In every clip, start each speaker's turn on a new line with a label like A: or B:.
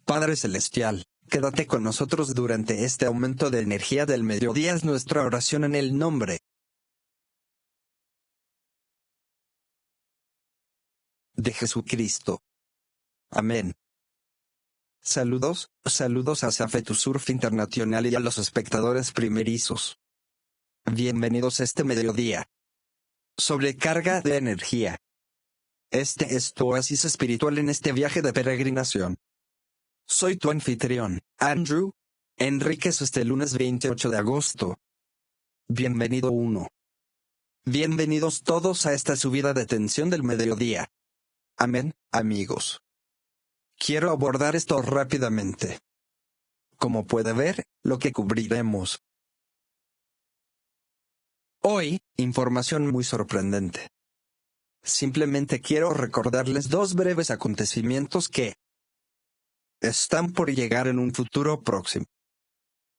A: Padre Celestial, quédate con nosotros durante este aumento de energía del mediodía. Es nuestra oración en el nombre de Jesucristo. Amén. Saludos a Safetu Surf Internacional y a los espectadores primerizos. Bienvenidos a este mediodía. Sobrecarga de energía. Este es tu oasis espiritual en este viaje de peregrinación. Soy tu anfitrión, Andrew Enríquez, este lunes 28 de agosto. Bienvenido uno. Bienvenidos todos a esta subida de tensión del mediodía. Amén, amigos. Quiero abordar esto rápidamente. Como puede ver, lo que cubriremos hoy, información muy sorprendente. Simplemente quiero recordarles dos breves acontecimientos que están por llegar en un futuro próximo.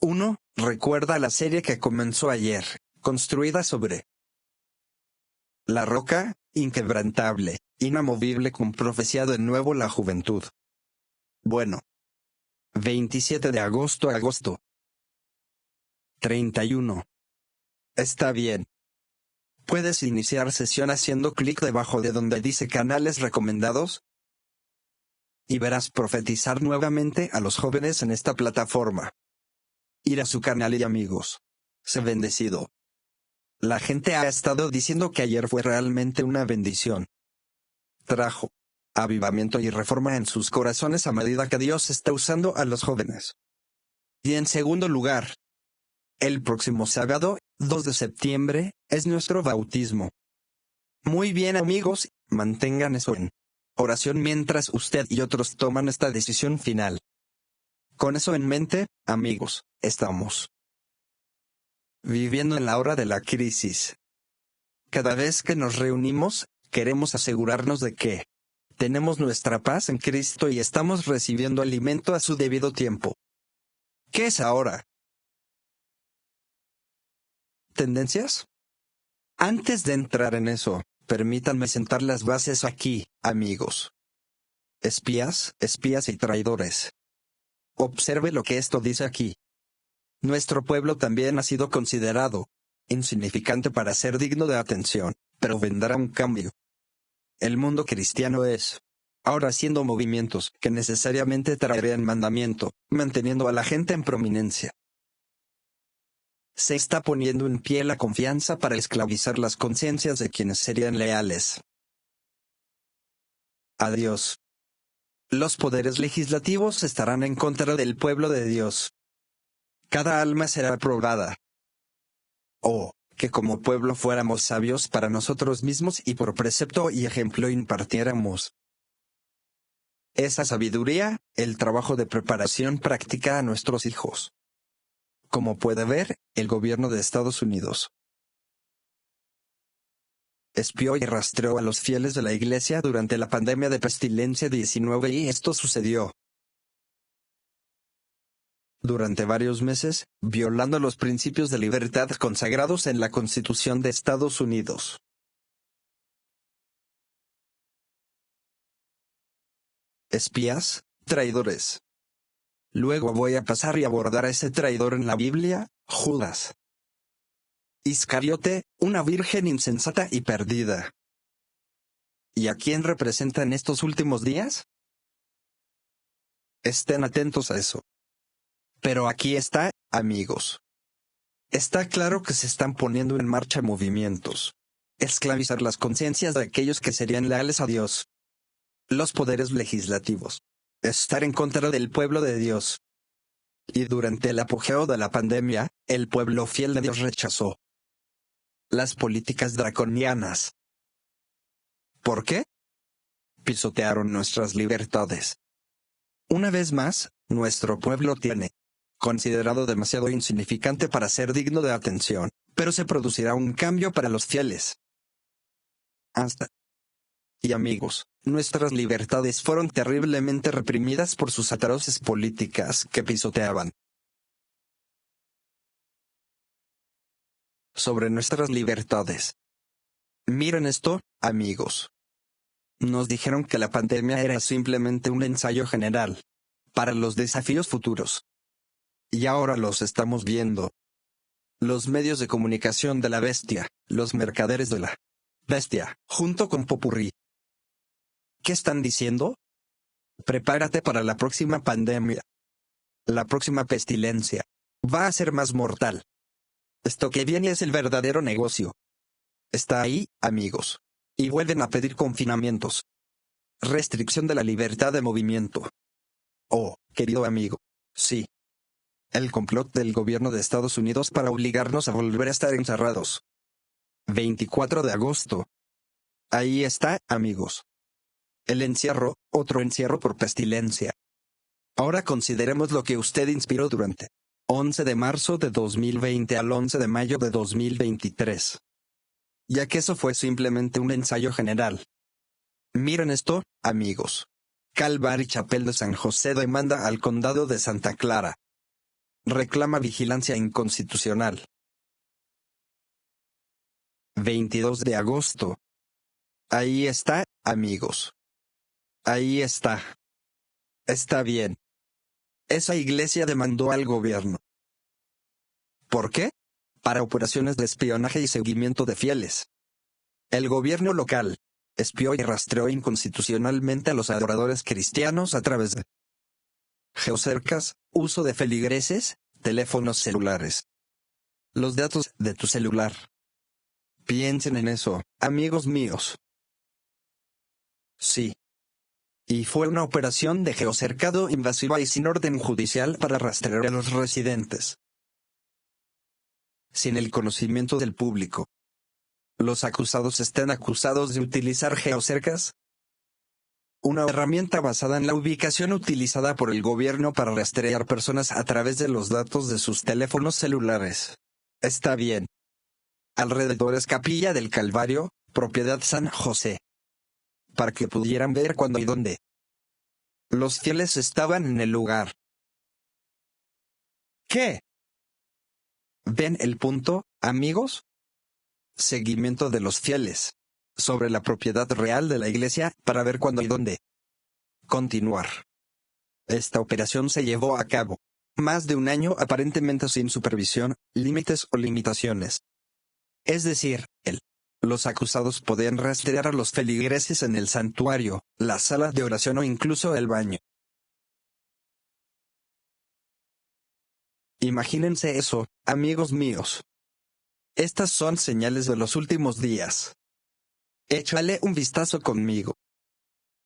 A: 1. Recuerda la serie que comenzó ayer, construida sobre la roca, inquebrantable, inamovible, con profecía de nuevo la juventud. Bueno. 27 de agosto a agosto 31. Está bien. Puedes iniciar sesión haciendo clic debajo de donde dice canales recomendados y verás profetizar nuevamente a los jóvenes en esta plataforma. Ir a su canal y amigos. Sé bendecido. La gente ha estado diciendo que ayer fue realmente una bendición. Trajo avivamiento y reforma en sus corazones a medida que Dios está usando a los jóvenes. Y en segundo lugar, el próximo sábado, 2 de septiembre, es nuestro bautismo. Muy bien, amigos, mantengan eso en oración mientras usted y otros toman esta decisión final. Con eso en mente, amigos, estamos viviendo en la hora de la crisis. Cada vez que nos reunimos, queremos asegurarnos de que tenemos nuestra paz en Cristo y estamos recibiendo alimento a su debido tiempo. ¿Qué es ahora? ¿Tendencias? Antes de entrar en eso, permítanme sentar las bases aquí, amigos. Espías y traidores. Observe lo que esto dice aquí. Nuestro pueblo también ha sido considerado insignificante para ser digno de atención, pero vendrá un cambio. El mundo cristiano es ahora haciendo movimientos que necesariamente traerían mandamiento, manteniendo a la gente en prominencia. Se está poniendo en pie la confianza para esclavizar las conciencias de quienes serían leales a Dios. Los poderes legislativos estarán en contra del pueblo de Dios. Cada alma será probada. Oh, que como pueblo fuéramos sabios para nosotros mismos y por precepto y ejemplo impartiéramos esa sabiduría, el trabajo de preparación práctica a nuestros hijos. Como puede ver, el gobierno de Estados Unidos espió y rastreó a los fieles de la Iglesia durante la pandemia de pestilencia 19 y esto sucedió durante varios meses, violando los principios de libertad consagrados en la Constitución de Estados Unidos. Espías, traidores. Luego voy a pasar y abordar a ese traidor en la Biblia, Judas Iscariote, una virgen insensata y perdida. ¿Y a quién representa en estos últimos días? Estén atentos a eso. Pero aquí está, amigos. Está claro que se están poniendo en marcha movimientos. Esclavizar las conciencias de aquellos que serían leales a Dios. Los poderes legislativos. Estar en contra del pueblo de Dios. Y durante el apogeo de la pandemia, el pueblo fiel de Dios rechazó las políticas draconianas. ¿Por qué? Pisotearon nuestras libertades. Una vez más, nuestro pueblo tiene considerado demasiado insignificante para ser digno de atención, pero se producirá un cambio para los fieles. Y amigos, nuestras libertades fueron terriblemente reprimidas por sus atroces políticas que pisoteaban sobre nuestras libertades. Miren esto, amigos. Nos dijeron que la pandemia era simplemente un ensayo general para los desafíos futuros. Y ahora los estamos viendo. Los medios de comunicación de la bestia, los mercaderes de la bestia, junto con Popurrí. ¿Qué están diciendo? Prepárate para la próxima pandemia. La próxima pestilencia. Va a ser más mortal. Esto que viene es el verdadero negocio. Está ahí, amigos. Y vuelven a pedir confinamientos. Restricción de la libertad de movimiento. Oh, querido amigo. Sí. El complot del gobierno de Estados Unidos para obligarnos a volver a estar encerrados. 24 de agosto. Ahí está, amigos. El encierro, otro encierro por pestilencia. Ahora consideremos lo que usted inspiró durante 11 de marzo de 2020 al 11 de mayo de 2023. Ya que eso fue simplemente un ensayo general. Miren esto, amigos. Calvary Chapel de San José demanda al condado de Santa Clara. Reclama vigilancia inconstitucional. 22 de agosto. Ahí está, amigos. Ahí está. Está bien. Esa iglesia demandó al gobierno. ¿Por qué? Para operaciones de espionaje y seguimiento de fieles. El gobierno local espió y rastreó inconstitucionalmente a los adoradores cristianos a través de geocercas, uso de feligreses, teléfonos celulares. Los datos de tu celular. Piensen en eso, amigos míos. Sí. Y fue una operación de geocercado invasiva y sin orden judicial para rastrear a los residentes. Sin el conocimiento del público. Los acusados están acusados de utilizar geocercas, una herramienta basada en la ubicación utilizada por el gobierno para rastrear personas a través de los datos de sus teléfonos celulares. Está bien. Alrededores Capilla del Calvario, propiedad San José. Para que pudieran ver cuándo y dónde los fieles estaban en el lugar. ¿Qué? ¿Ven el punto, amigos? Seguimiento de los fieles sobre la propiedad real de la iglesia para ver cuándo y dónde continuar. Esta operación se llevó a cabo más de un año aparentemente sin supervisión, límites o limitaciones. Es decir, los acusados podían rastrear a los feligreses en el santuario, la sala de oración o incluso el baño. Imagínense eso, amigos míos. Estas son señales de los últimos días. Échale un vistazo conmigo.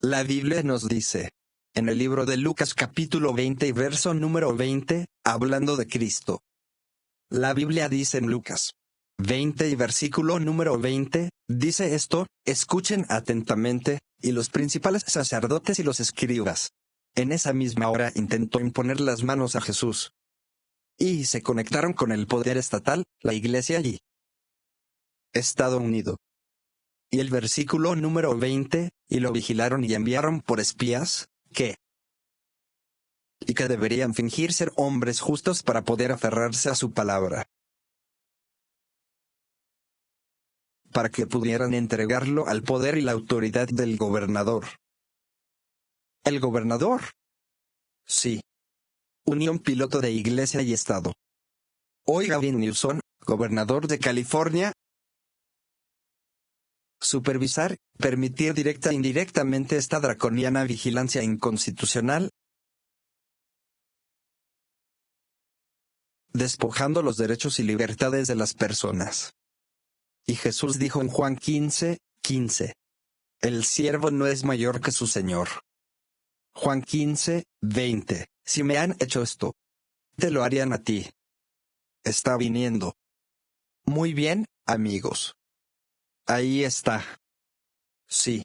A: La Biblia nos dice, en el libro de Lucas capítulo 20 y verso número 20, hablando de Cristo. La Biblia dice en Lucas 20 y versículo número 20, dice esto: escuchen atentamente, y los principales sacerdotes y los escribas. En esa misma hora intentó imponer las manos a Jesús. Y se conectaron con el poder estatal, la iglesia y Estado Unido. Y el versículo número 20, y lo vigilaron y enviaron por espías, que deberían fingir ser hombres justos para poder aferrarse a su palabra. Para que pudieran entregarlo al poder y la autoridad del gobernador. ¿El gobernador? Sí. Unión piloto de iglesia y Estado. Hoy Gavin Newsom, gobernador de California. Supervisar, permitir directa e indirectamente esta draconiana vigilancia inconstitucional. Despojando los derechos y libertades de las personas. Y Jesús dijo en Juan 15:15. El siervo no es mayor que su Señor. Juan 15:20. Si me han hecho esto, te lo harían a ti. Está viniendo. Muy bien, amigos. Ahí está. Sí.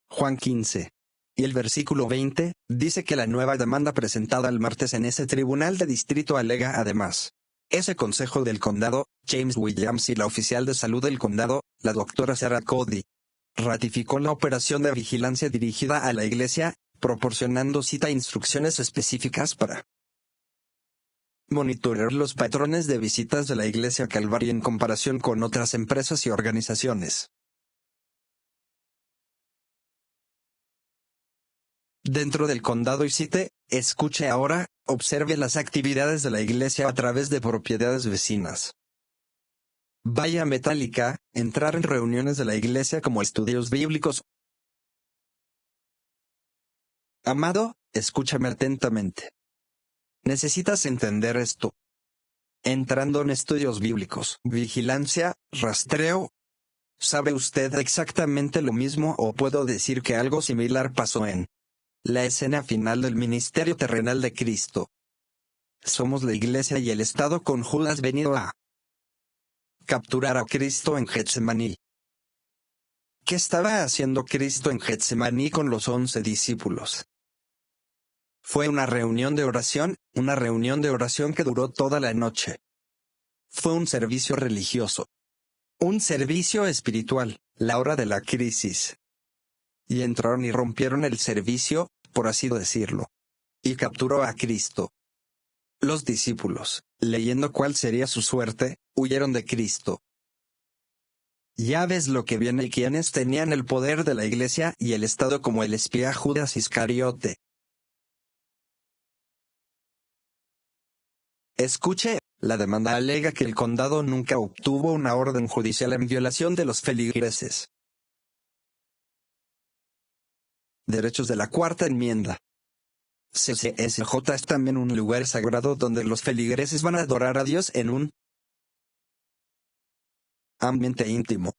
A: Juan 15. Y el versículo 20, dice que la nueva demanda presentada el martes en ese tribunal de distrito alega además. Ese consejo del condado, James Williams y la oficial de salud del condado, la doctora Sarah Cody, ratificó la operación de vigilancia dirigida a la iglesia, proporcionando cita e instrucciones específicas para monitorear los patrones de visitas de la iglesia Calvary en comparación con otras empresas y organizaciones. dentro del condado y Cite. Escuche ahora, observe las actividades de la iglesia a través de propiedades vecinas. Vaya a Metallica, entrar en reuniones de la iglesia como estudios bíblicos. Amado, escúchame atentamente. Necesitas entender esto. Entrando en estudios bíblicos, vigilancia, rastreo. ¿Sabe usted exactamente lo mismo o puedo decir que algo similar pasó en la escena final del ministerio terrenal de Cristo? Somos la iglesia y el Estado con Judas venido a capturar a Cristo en Getsemaní. ¿Qué estaba haciendo Cristo en Getsemaní con los 11 discípulos? Fue una reunión de oración que duró toda la noche. Fue un servicio religioso. Un servicio espiritual, la hora de la crisis. Y entraron y rompieron el servicio, por así decirlo. Y capturó a Cristo. Los discípulos, leyendo cuál sería su suerte, huyeron de Cristo. Ya ves lo que viene y quienes tenían el poder de la iglesia y el Estado como el espía Judas Iscariote. Escuche, la demanda alega que el condado nunca obtuvo una orden judicial en violación de los feligreses. Derechos de la Cuarta Enmienda. CCSJ es también un lugar sagrado donde los feligreses van a adorar a Dios en un ambiente íntimo.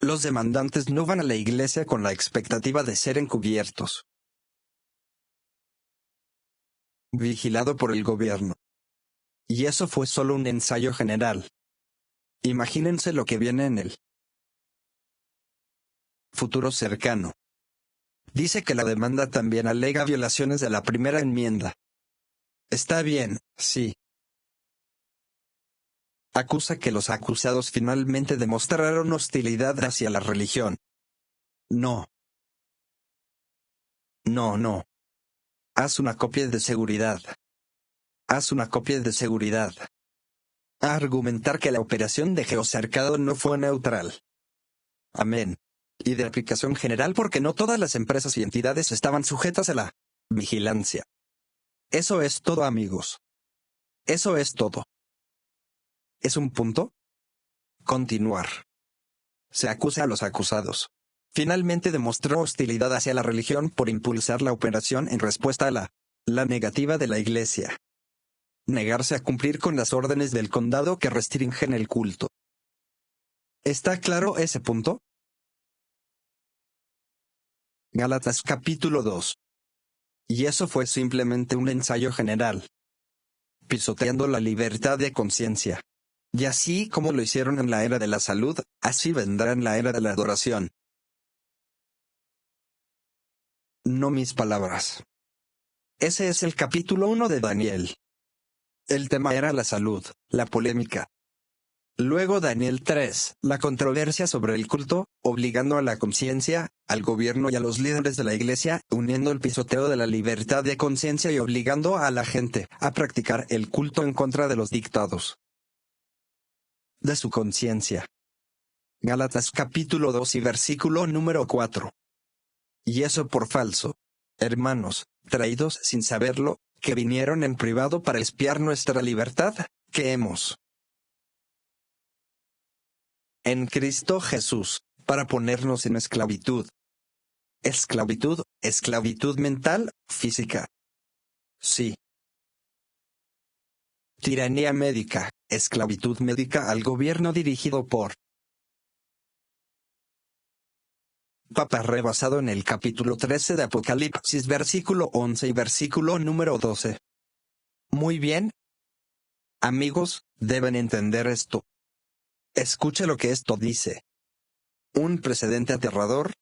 A: Los demandantes no van a la iglesia con la expectativa de ser encubiertos. Vigilado por el gobierno. Y eso fue solo un ensayo general. Imagínense lo que viene en el futuro cercano. Dice que la demanda también alega violaciones de la primera enmienda. Está bien, sí. Acusa que los acusados finalmente demostraron hostilidad hacia la religión. No. No. Haz una copia de seguridad. Haz una copia de seguridad. A argumentar que la operación de geocercado no fue neutral. Amén. Y de aplicación general porque no todas las empresas y entidades estaban sujetas a la vigilancia. Eso es todo, amigos. Eso es todo. ¿Es un punto? Continuar. Se acusa a los acusados. Finalmente demostró hostilidad hacia la religión por impulsar la operación en respuesta a la negativa de la iglesia. Negarse a cumplir con las órdenes del condado que restringen el culto. ¿Está claro ese punto? Gálatas capítulo 2. Y eso fue simplemente un ensayo general. Pisoteando la libertad de conciencia. Y así como lo hicieron en la era de la salud, así vendrá en la era de la adoración. No mis palabras. Ese es el capítulo 1 de Daniel. El tema era la salud, la polémica. Luego Daniel 3, la controversia sobre el culto, obligando a la conciencia, al gobierno y a los líderes de la iglesia, uniendo el pisoteo de la libertad de conciencia y obligando a la gente a practicar el culto en contra de los dictados de su conciencia. Gálatas capítulo 2 y versículo número 4. Y eso por falso, hermanos, traídos sin saberlo, que vinieron en privado para espiar nuestra libertad, que hemos en Cristo Jesús, para ponernos en esclavitud. Esclavitud mental, física. Sí. Tiranía médica, esclavitud médica al gobierno dirigido por Papa rebasado en el capítulo 13 de Apocalipsis versículo 11 y versículo número 12. Muy bien. Amigos, deben entender esto. Escuche lo que esto dice. Un precedente aterrador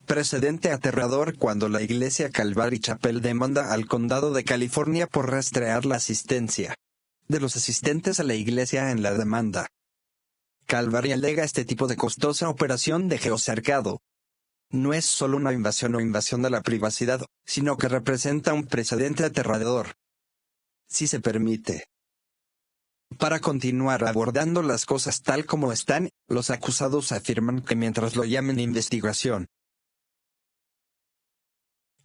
A: cuando la iglesia Calvary Chapel demanda al condado de California por rastrear la asistencia de los asistentes a la iglesia en la demanda. Calvary alega este tipo de costosa operación de geocercado. No es solo una invasión o invasión de la privacidad, sino que representa un precedente aterrador. Si se permite. Para continuar abordando las cosas tal como están, los acusados afirman que mientras lo llamen investigación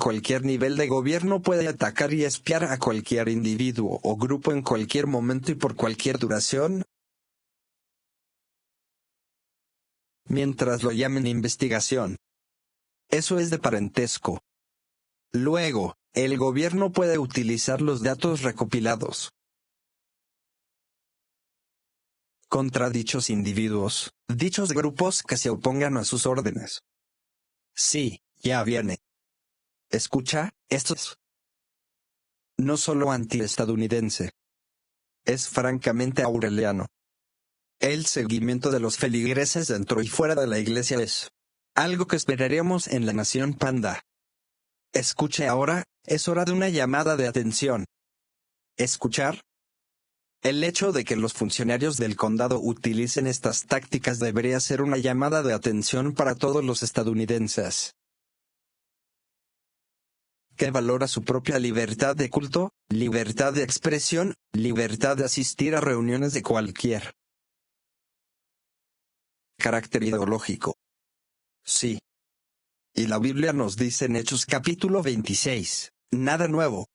A: Cualquier nivel de gobierno puede atacar y espiar a cualquier individuo o grupo en cualquier momento y por cualquier duración, mientras lo llamen investigación. Eso es de parentesco. Luego, el gobierno puede utilizar los datos recopilados contra dichos individuos, dichos grupos que se opongan a sus órdenes. Sí, ya viene. Escucha, esto es no solo antiestadounidense. Es francamente aureliano. El seguimiento de los feligreses dentro y fuera de la iglesia es algo que esperaríamos en la nación panda. Escuche ahora, es hora de una llamada de atención. ¿Escuchar? El hecho de que los funcionarios del condado utilicen estas tácticas debería ser una llamada de atención para todos los estadounidenses que valora su propia libertad de culto, libertad de expresión, libertad de asistir a reuniones de cualquier carácter ideológico. Sí. Y la Biblia nos dice en Hechos capítulo 26, nada nuevo.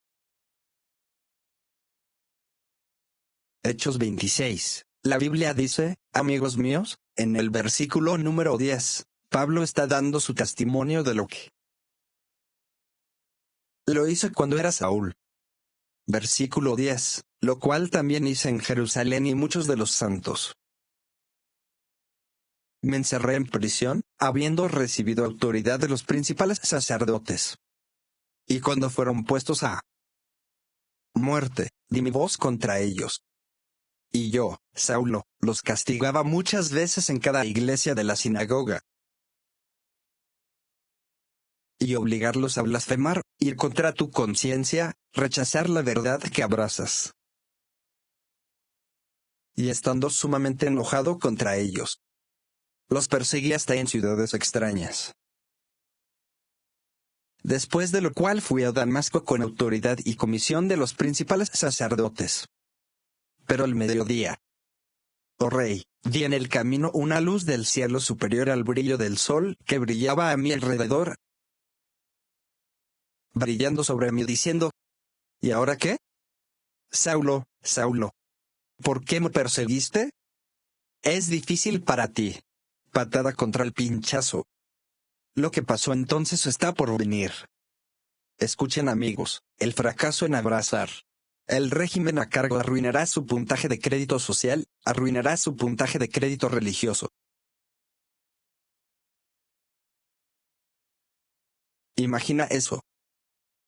A: Hechos 26. La Biblia dice, amigos míos, en el versículo número 10, Pablo está dando su testimonio de lo que lo hizo cuando era Saúl. Versículo 10, lo cual también hice en Jerusalén y muchos de los santos. Me encerré en prisión, habiendo recibido autoridad de los principales sacerdotes. Y cuando fueron puestos a muerte, di mi voz contra ellos. Y yo, Saulo, los castigaba muchas veces en cada iglesia de la sinagoga. Y obligarlos a blasfemar, ir contra tu conciencia, rechazar la verdad que abrazas. Y estando sumamente enojado contra ellos, los perseguí hasta en ciudades extrañas. Después de lo cual fui a Damasco con autoridad y comisión de los principales sacerdotes. Pero al mediodía, oh rey, vi en el camino una luz del cielo superior al brillo del sol que brillaba a mi alrededor, brillando sobre mí diciendo, ¿y ahora qué? Saulo, Saulo, ¿por qué me perseguiste? Es difícil para ti. Patada contra el pinchazo. Lo que pasó entonces está por venir. Escuchen amigos, el fracaso en abrazar el régimen a cargo arruinará su puntaje de crédito social, arruinará su puntaje de crédito religioso. Imagina eso.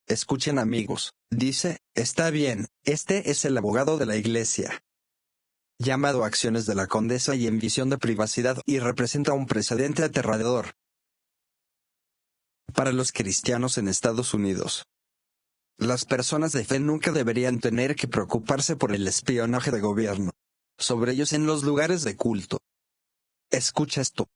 A: Escuchen amigos, dice, está bien, este es el abogado de la iglesia. Llamado a acciones de la condesa y en visión de privacidad y representa un precedente aterrador para los cristianos en Estados Unidos. Las personas de fe nunca deberían tener que preocuparse por el espionaje de gobierno sobre ellos en los lugares de culto. Escucha esto.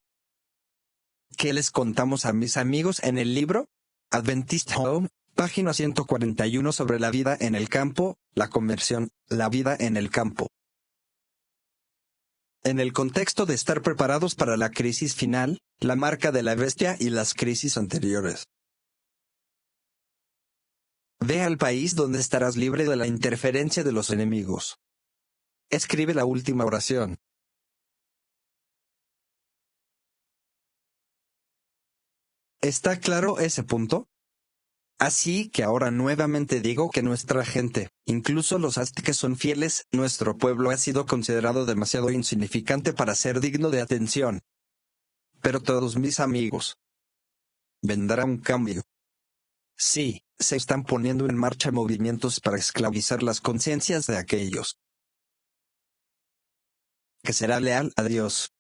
A: ¿Qué les contamos a mis amigos en el libro? Adventist Home, página 141 sobre la vida en el campo, la conversión, la vida en el campo. En el contexto de estar preparados para la crisis final, la marca de la bestia y las crisis anteriores. Ve al país donde estarás libre de la interferencia de los enemigos. Escribe la última oración. ¿Está claro ese punto? Así que ahora nuevamente digo que nuestra gente, incluso los aztecas son fieles, nuestro pueblo ha sido considerado demasiado insignificante para ser digno de atención. Pero todos mis amigos, vendrá un cambio. Sí, se están poniendo en marcha movimientos para esclavizar las conciencias de aquellos que será leal a Dios.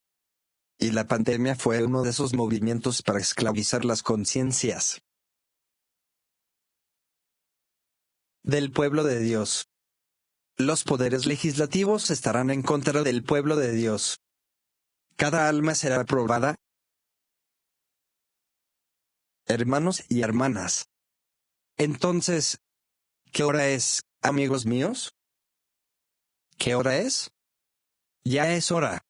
A: Y la pandemia fue uno de esos movimientos para esclavizar las conciencias del pueblo de Dios. Los poderes legislativos estarán en contra del pueblo de Dios. Cada alma será probada. Hermanos y hermanas. Entonces, ¿qué hora es, amigos míos? ¿Qué hora es? Ya es hora.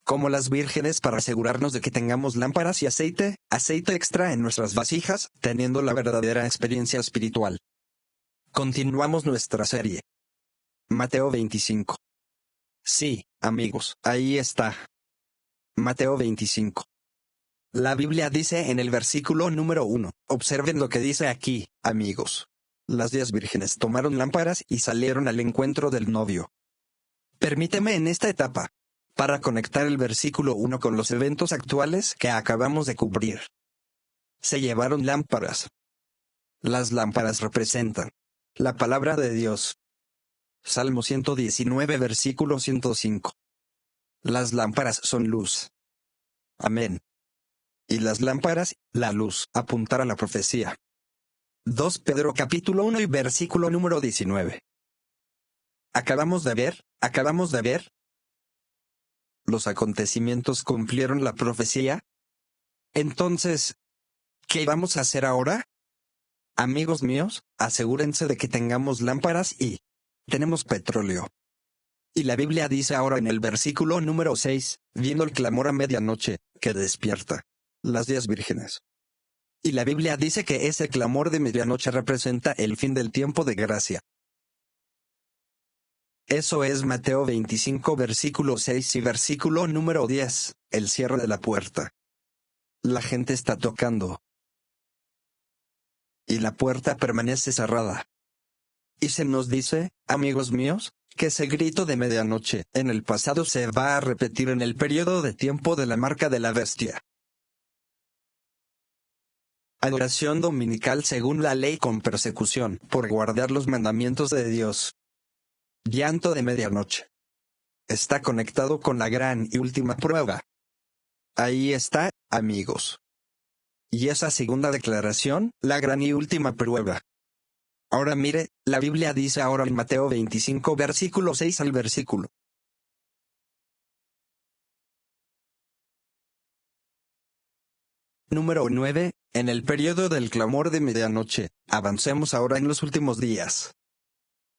A: como las vírgenes, para asegurarnos de que tengamos lámparas y aceite extra en nuestras vasijas, teniendo la verdadera experiencia espiritual. Continuamos nuestra serie. Mateo 25. Sí, amigos, ahí está. Mateo 25. La Biblia dice en el versículo número 1, observen lo que dice aquí, amigos. Las 10 vírgenes tomaron lámparas y salieron al encuentro del novio. Permíteme en esta etapa, para conectar el versículo 1 con los eventos actuales que acabamos de cubrir. Se llevaron lámparas. Las lámparas representan la palabra de Dios. Salmo 119, versículo 105. Las lámparas son luz. Amén. Y las lámparas, la luz, apuntar a la profecía. 2 Pedro capítulo 1 y versículo número 19. Acabamos de ver. Los acontecimientos cumplieron la profecía. Entonces, ¿qué vamos a hacer ahora? Amigos míos, asegúrense de que tengamos lámparas y tenemos petróleo. Y la Biblia dice ahora en el versículo número 6, viendo el clamor a medianoche, que despierta las 10 vírgenes. Y la Biblia dice que ese clamor de medianoche representa el fin del tiempo de gracia. Eso es Mateo 25 versículo 6 y versículo número 10, el cierre de la puerta. La gente está tocando. Y la puerta permanece cerrada. Y se nos dice, amigos míos, que ese grito de medianoche en el pasado se va a repetir en el periodo de tiempo de la marca de la bestia. Adoración dominical según la ley con persecución por guardar los mandamientos de Dios. Llanto de medianoche. Está conectado con la gran y última prueba. Ahí está, amigos. Y esa segunda declaración, la gran y última prueba. Ahora mire, la Biblia dice ahora en Mateo 25 versículo 6 al versículo. Número 9, en el periodo del clamor de medianoche, avancemos ahora en los últimos días.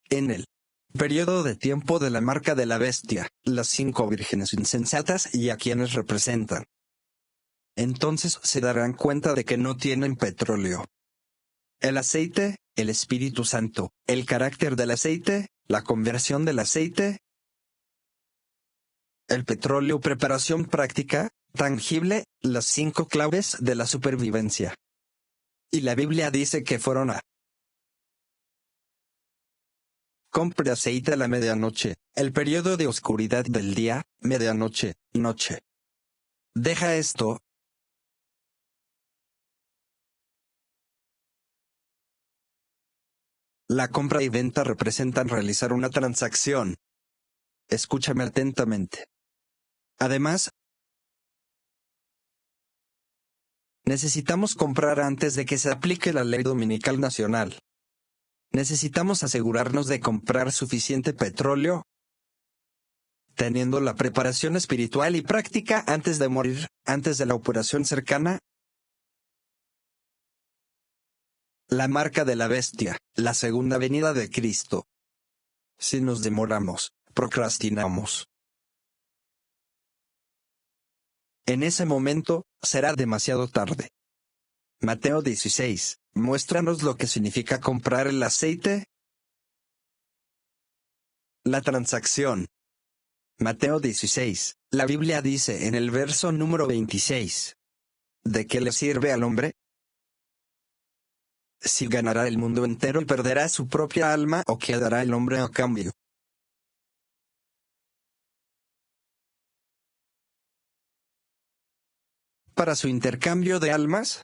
A: En el periodo de tiempo de la marca de la bestia, las 5 vírgenes insensatas y a quienes representan. Entonces se darán cuenta de que no tienen petróleo. El aceite, el Espíritu Santo, el carácter del aceite, la conversión del aceite. El petróleo, preparación práctica, tangible, las 5 claves de la supervivencia. Y la Biblia dice que fueron a compre aceite a la medianoche, el periodo de oscuridad del día, medianoche, noche. Deja esto. La compra y venta representan realizar una transacción. Escúchame atentamente. Además, necesitamos comprar antes de que se aplique la ley dominical nacional. Necesitamos asegurarnos de comprar suficiente petróleo, teniendo la preparación espiritual y práctica antes de morir, antes de la operación cercana. La marca de la bestia, la segunda venida de Cristo. Si nos demoramos, procrastinamos. En ese momento, será demasiado tarde. Mateo 16, muéstranos lo que significa comprar el aceite. La transacción. Mateo 16, la Biblia dice en el verso número 26. ¿De qué le sirve al hombre si ganará el mundo entero y perderá su propia alma, o qué dará el hombre a cambio? Para su intercambio de almas.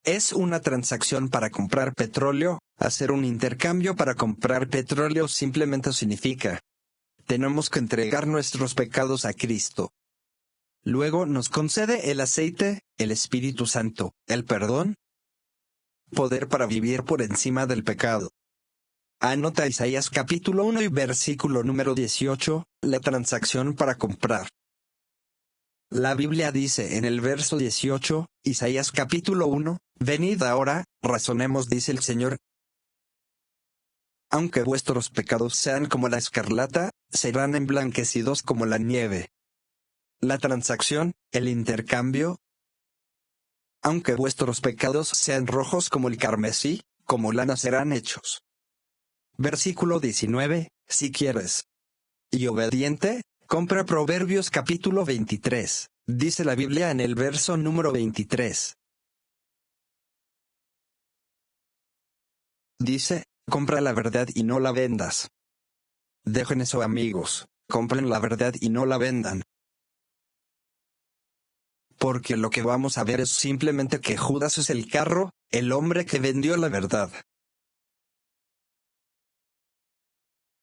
A: Es una transacción para comprar petróleo. Hacer un intercambio para comprar petróleo simplemente significa: tenemos que entregar nuestros pecados a Cristo. Luego nos concede el aceite, el Espíritu Santo, el perdón, poder para vivir por encima del pecado. Anota Isaías capítulo 1 y versículo número 18, la transacción para comprar. La Biblia dice en el verso 18, Isaías capítulo 1, venid ahora, razonemos, dice el Señor. Aunque vuestros pecados sean como la escarlata, serán emblanquecidos como la nieve. la transacción, el intercambio. Aunque vuestros pecados sean rojos como el carmesí, como lana serán hechos. Versículo 19, si quieres. Y obediente, compra Proverbios capítulo 23, dice la Biblia en el verso número 23. Dice, compra la verdad y no la vendas. Dejen eso, amigos, compren la verdad y no la vendan. Porque lo que vamos a ver es simplemente que Judas es el carro, el hombre que vendió la verdad.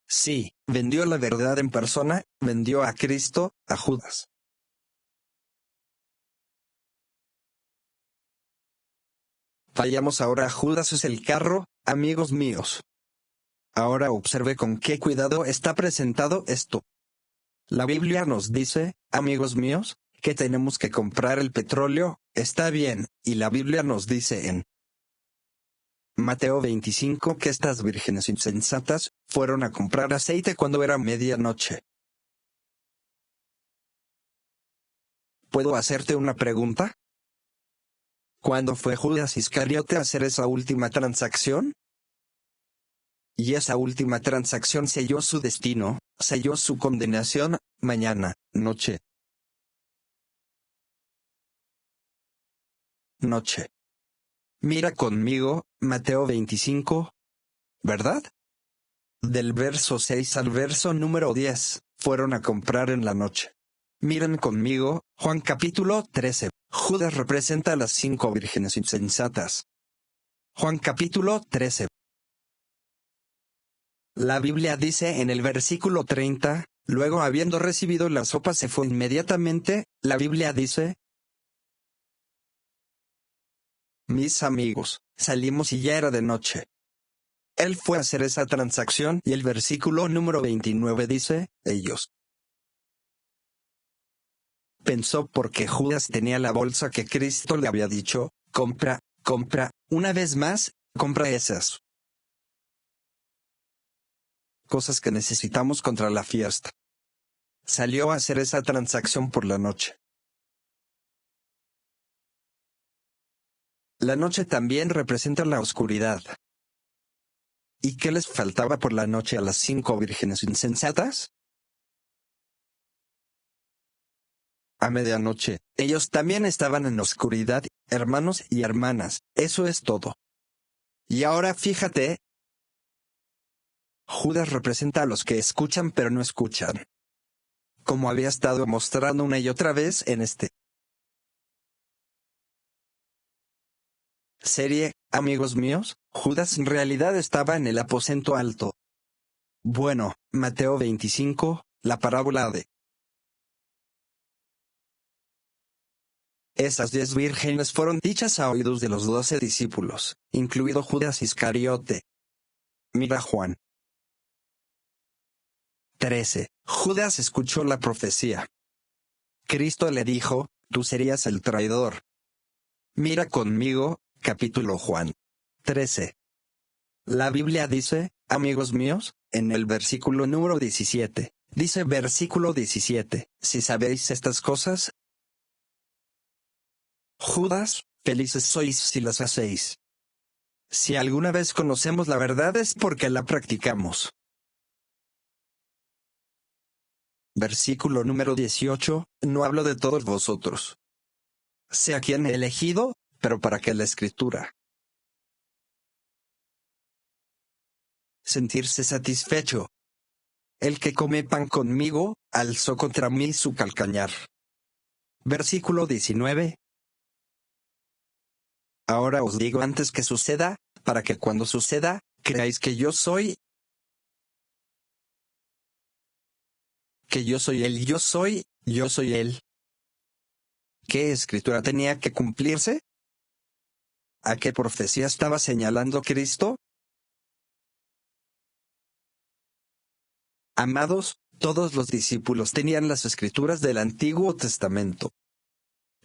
A: Sí, vendió la verdad en persona, vendió a Cristo, a Judas. Vayamos ahora a Judas es el carro, amigos míos. Ahora observe con qué cuidado está presentado esto. La Biblia nos dice, amigos míos, que tenemos que comprar el petróleo, está bien, y la Biblia nos dice en Mateo 25 que estas vírgenes insensatas fueron a comprar aceite cuando era medianoche. ¿Puedo hacerte una pregunta? ¿Cuándo fue Judas Iscariote a hacer esa última transacción? Y esa última transacción selló su destino, selló su condenación, mañana, noche. Noche. Mira conmigo, Mateo 25, ¿verdad? Del verso 6 al verso número 10, fueron a comprar en la noche. Miren conmigo, Juan capítulo 13. Judas representa a las 5 vírgenes insensatas. Juan capítulo 13. La Biblia dice en el versículo 30, luego habiendo recibido la sopa se fue inmediatamente, la Biblia dice, mis amigos, salimos y ya era de noche. Él fue a hacer esa transacción y el versículo número 29 dice, ellos. Pensó porque Judas tenía la bolsa que Cristo le había dicho, compra, una vez más, compra esas cosas que necesitamos contra la fiesta. Salió a hacer esa transacción por la noche. La noche también representa la oscuridad. ¿Y qué les faltaba por la noche a las 5 vírgenes insensatas? A medianoche, ellos también estaban en oscuridad, hermanos y hermanas, eso es todo. Y ahora fíjate, Judas representa a los que escuchan pero no escuchan. Como había estado mostrando una y otra vez en este serie, amigos míos, Judas en realidad estaba en el aposento alto. Bueno, Mateo 25, la parábola de esas 10 vírgenes fueron dichas a oídos de los 12 discípulos, incluido Judas Iscariote. Mira Juan 13. Judas escuchó la profecía. Cristo le dijo, tú serías el traidor. Mira conmigo, capítulo Juan 13. La Biblia dice, amigos míos, en el versículo número 17, dice versículo 17, si sabéis estas cosas, Judas, felices sois si las hacéis. Si alguna vez conocemos la verdad es porque la practicamos. Versículo número 18, no hablo de todos vosotros. Sé a quién he elegido, pero para que la Escritura. Sentirse satisfecho. El que come pan conmigo, alzó contra mí su calcañar. Versículo 19. Ahora os digo antes que suceda, para que cuando suceda, creáis que yo soy él, yo soy él. ¿Qué escritura tenía que cumplirse? ¿A qué profecía estaba señalando Cristo? Amados, todos los discípulos tenían las escrituras del Antiguo Testamento.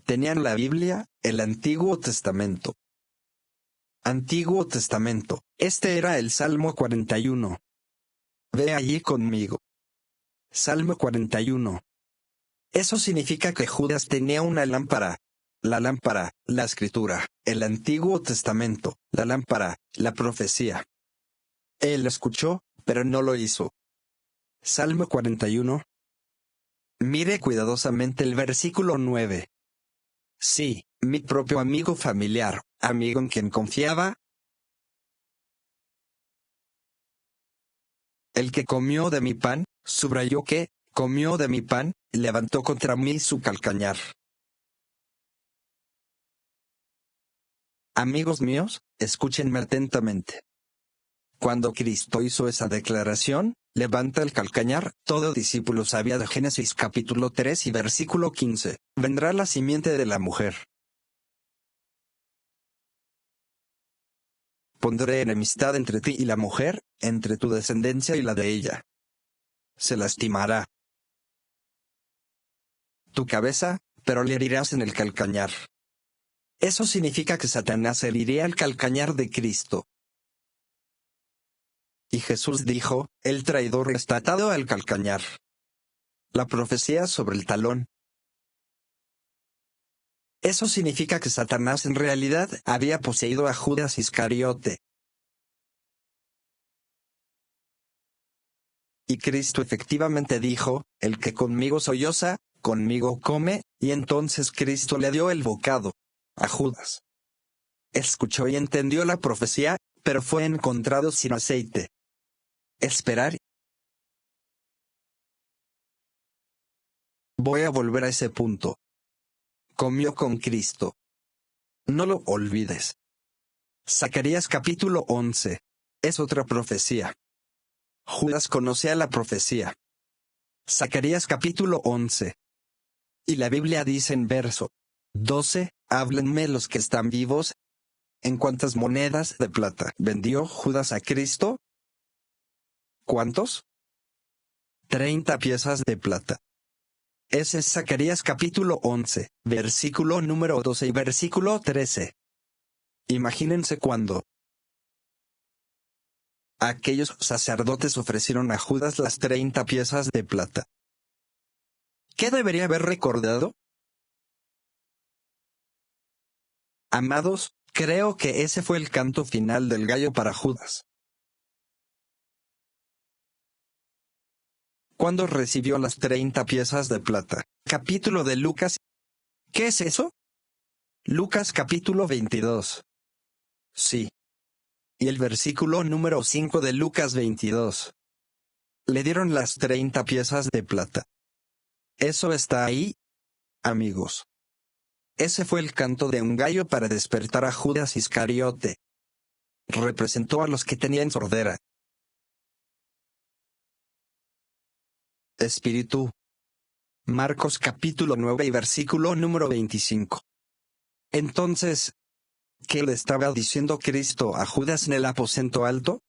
A: Tenían la Biblia, el Antiguo Testamento. Antiguo Testamento. Este era el Salmo 41. Ve allí conmigo. Salmo 41. Eso significa que Judas tenía una lámpara. La lámpara, la escritura, el Antiguo Testamento, la lámpara, la profecía. Él escuchó, pero no lo hizo. Salmo 41. Mire cuidadosamente el versículo 9. Sí, mi propio amigo familiar, amigo en quien confiaba. El que comió de mi pan, subrayó que, comió de mi pan, levantó contra mí su calcañar. Amigos míos, escúchenme atentamente. Cuando Cristo hizo esa declaración, levanta el calcañar, todo discípulo sabía de Génesis capítulo 3 y versículo 15, vendrá la simiente de la mujer. Pondré enemistad entre ti y la mujer, entre tu descendencia y la de ella. Se lastimará tu cabeza, pero le herirás en el calcañar. Eso significa que Satanás heriría el calcañar de Cristo. Y Jesús dijo, el traidor está atado al calcañar. La profecía sobre el talón. Eso significa que Satanás en realidad había poseído a Judas Iscariote. Y Cristo efectivamente dijo, el que conmigo solloza, conmigo come, y entonces Cristo le dio el bocado a Judas. Escuchó y entendió la profecía, pero fue encontrado sin aceite. Esperar. Voy a volver a ese punto. Comió con Cristo. No lo olvides. Zacarías capítulo 11. Es otra profecía. Judas conocía la profecía. Zacarías capítulo 11. Y la Biblia dice en verso 12, háblenme los que están vivos. ¿En cuántas monedas de plata vendió Judas a Cristo? ¿Cuántos? 30 piezas de plata. Ese es Zacarías capítulo 11, versículo número 12 y versículo 13. Imagínense cuando aquellos sacerdotes ofrecieron a Judas las 30 piezas de plata. ¿Qué debería haber recordado? Amados, creo que ese fue el canto final del gallo para Judas. Cuando recibió las 30 piezas de plata. Capítulo de Lucas. ¿Qué es eso? Lucas capítulo 22. Sí. Y el versículo número 5 de Lucas 22. Le dieron las 30 piezas de plata. Eso está ahí, amigos. Ese fue el canto de un gallo para despertar a Judas Iscariote. Representó a los que tenían sordera. Espíritu. Marcos capítulo 9 y versículo número 25. Entonces, ¿qué le estaba diciendo Cristo a Judas en el aposento alto?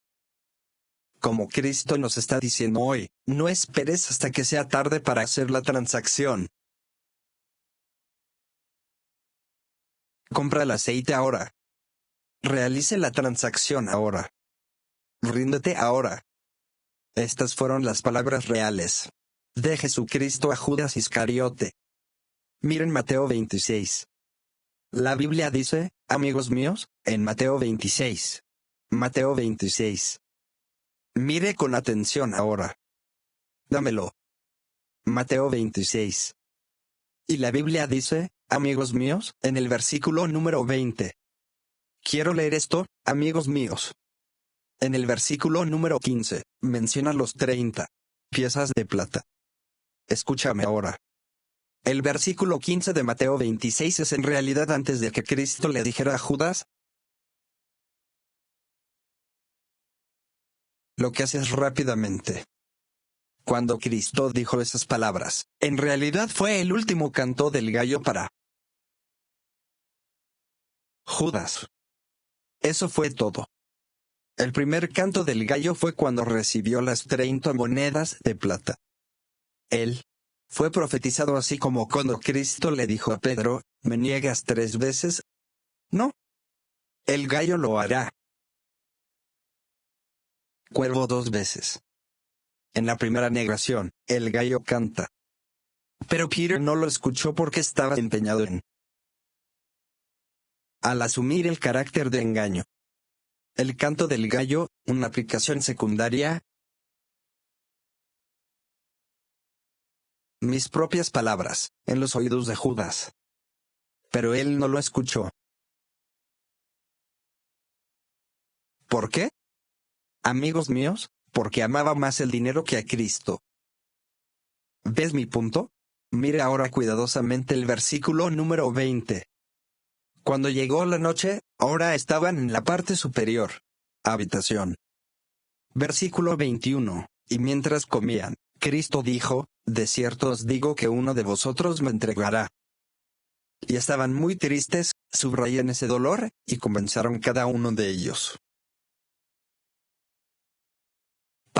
A: Como Cristo nos está diciendo hoy, no esperes hasta que sea tarde para hacer la transacción. Compra el aceite ahora. Realice la transacción ahora. Ríndete ahora. Estas fueron las palabras reales de Jesucristo a Judas Iscariote. Miren Mateo 26. La Biblia dice, amigos míos, en Mateo 26. Mateo 26. Mire con atención ahora. Dámelo. Mateo 26. Y la Biblia dice, amigos míos, en el versículo número 20. Quiero leer esto, amigos míos. En el versículo número 15, menciona los 30 piezas de plata. Escúchame ahora. El versículo 15 de Mateo 26 es en realidad antes de que Cristo le dijera a Judas, lo que haces rápidamente. Cuando Cristo dijo esas palabras, en realidad fue el último canto del gallo para Judas. Eso fue todo. El primer canto del gallo fue cuando recibió las 30 monedas de plata. Él fue profetizado así como cuando Cristo le dijo a Pedro, ¿me niegas 3 veces? No. El gallo lo hará. Cuervo 2 veces. En la primera negación, el gallo canta. Pero Peter no lo escuchó porque estaba empeñado al asumir el carácter de engaño. El canto del gallo, una aplicación secundaria. Mis propias palabras, en los oídos de Judas. Pero él no lo escuchó. ¿Por qué? Amigos míos, porque amaba más el dinero que a Cristo. ¿Ves mi punto? Mire ahora cuidadosamente el versículo número 20. Cuando llegó la noche, ahora estaban en la parte superior. Habitación. Versículo 21. Y mientras comían, Cristo dijo, de cierto os digo que uno de vosotros me entregará. Y estaban muy tristes, subrayan ese dolor, y comenzaron cada uno de ellos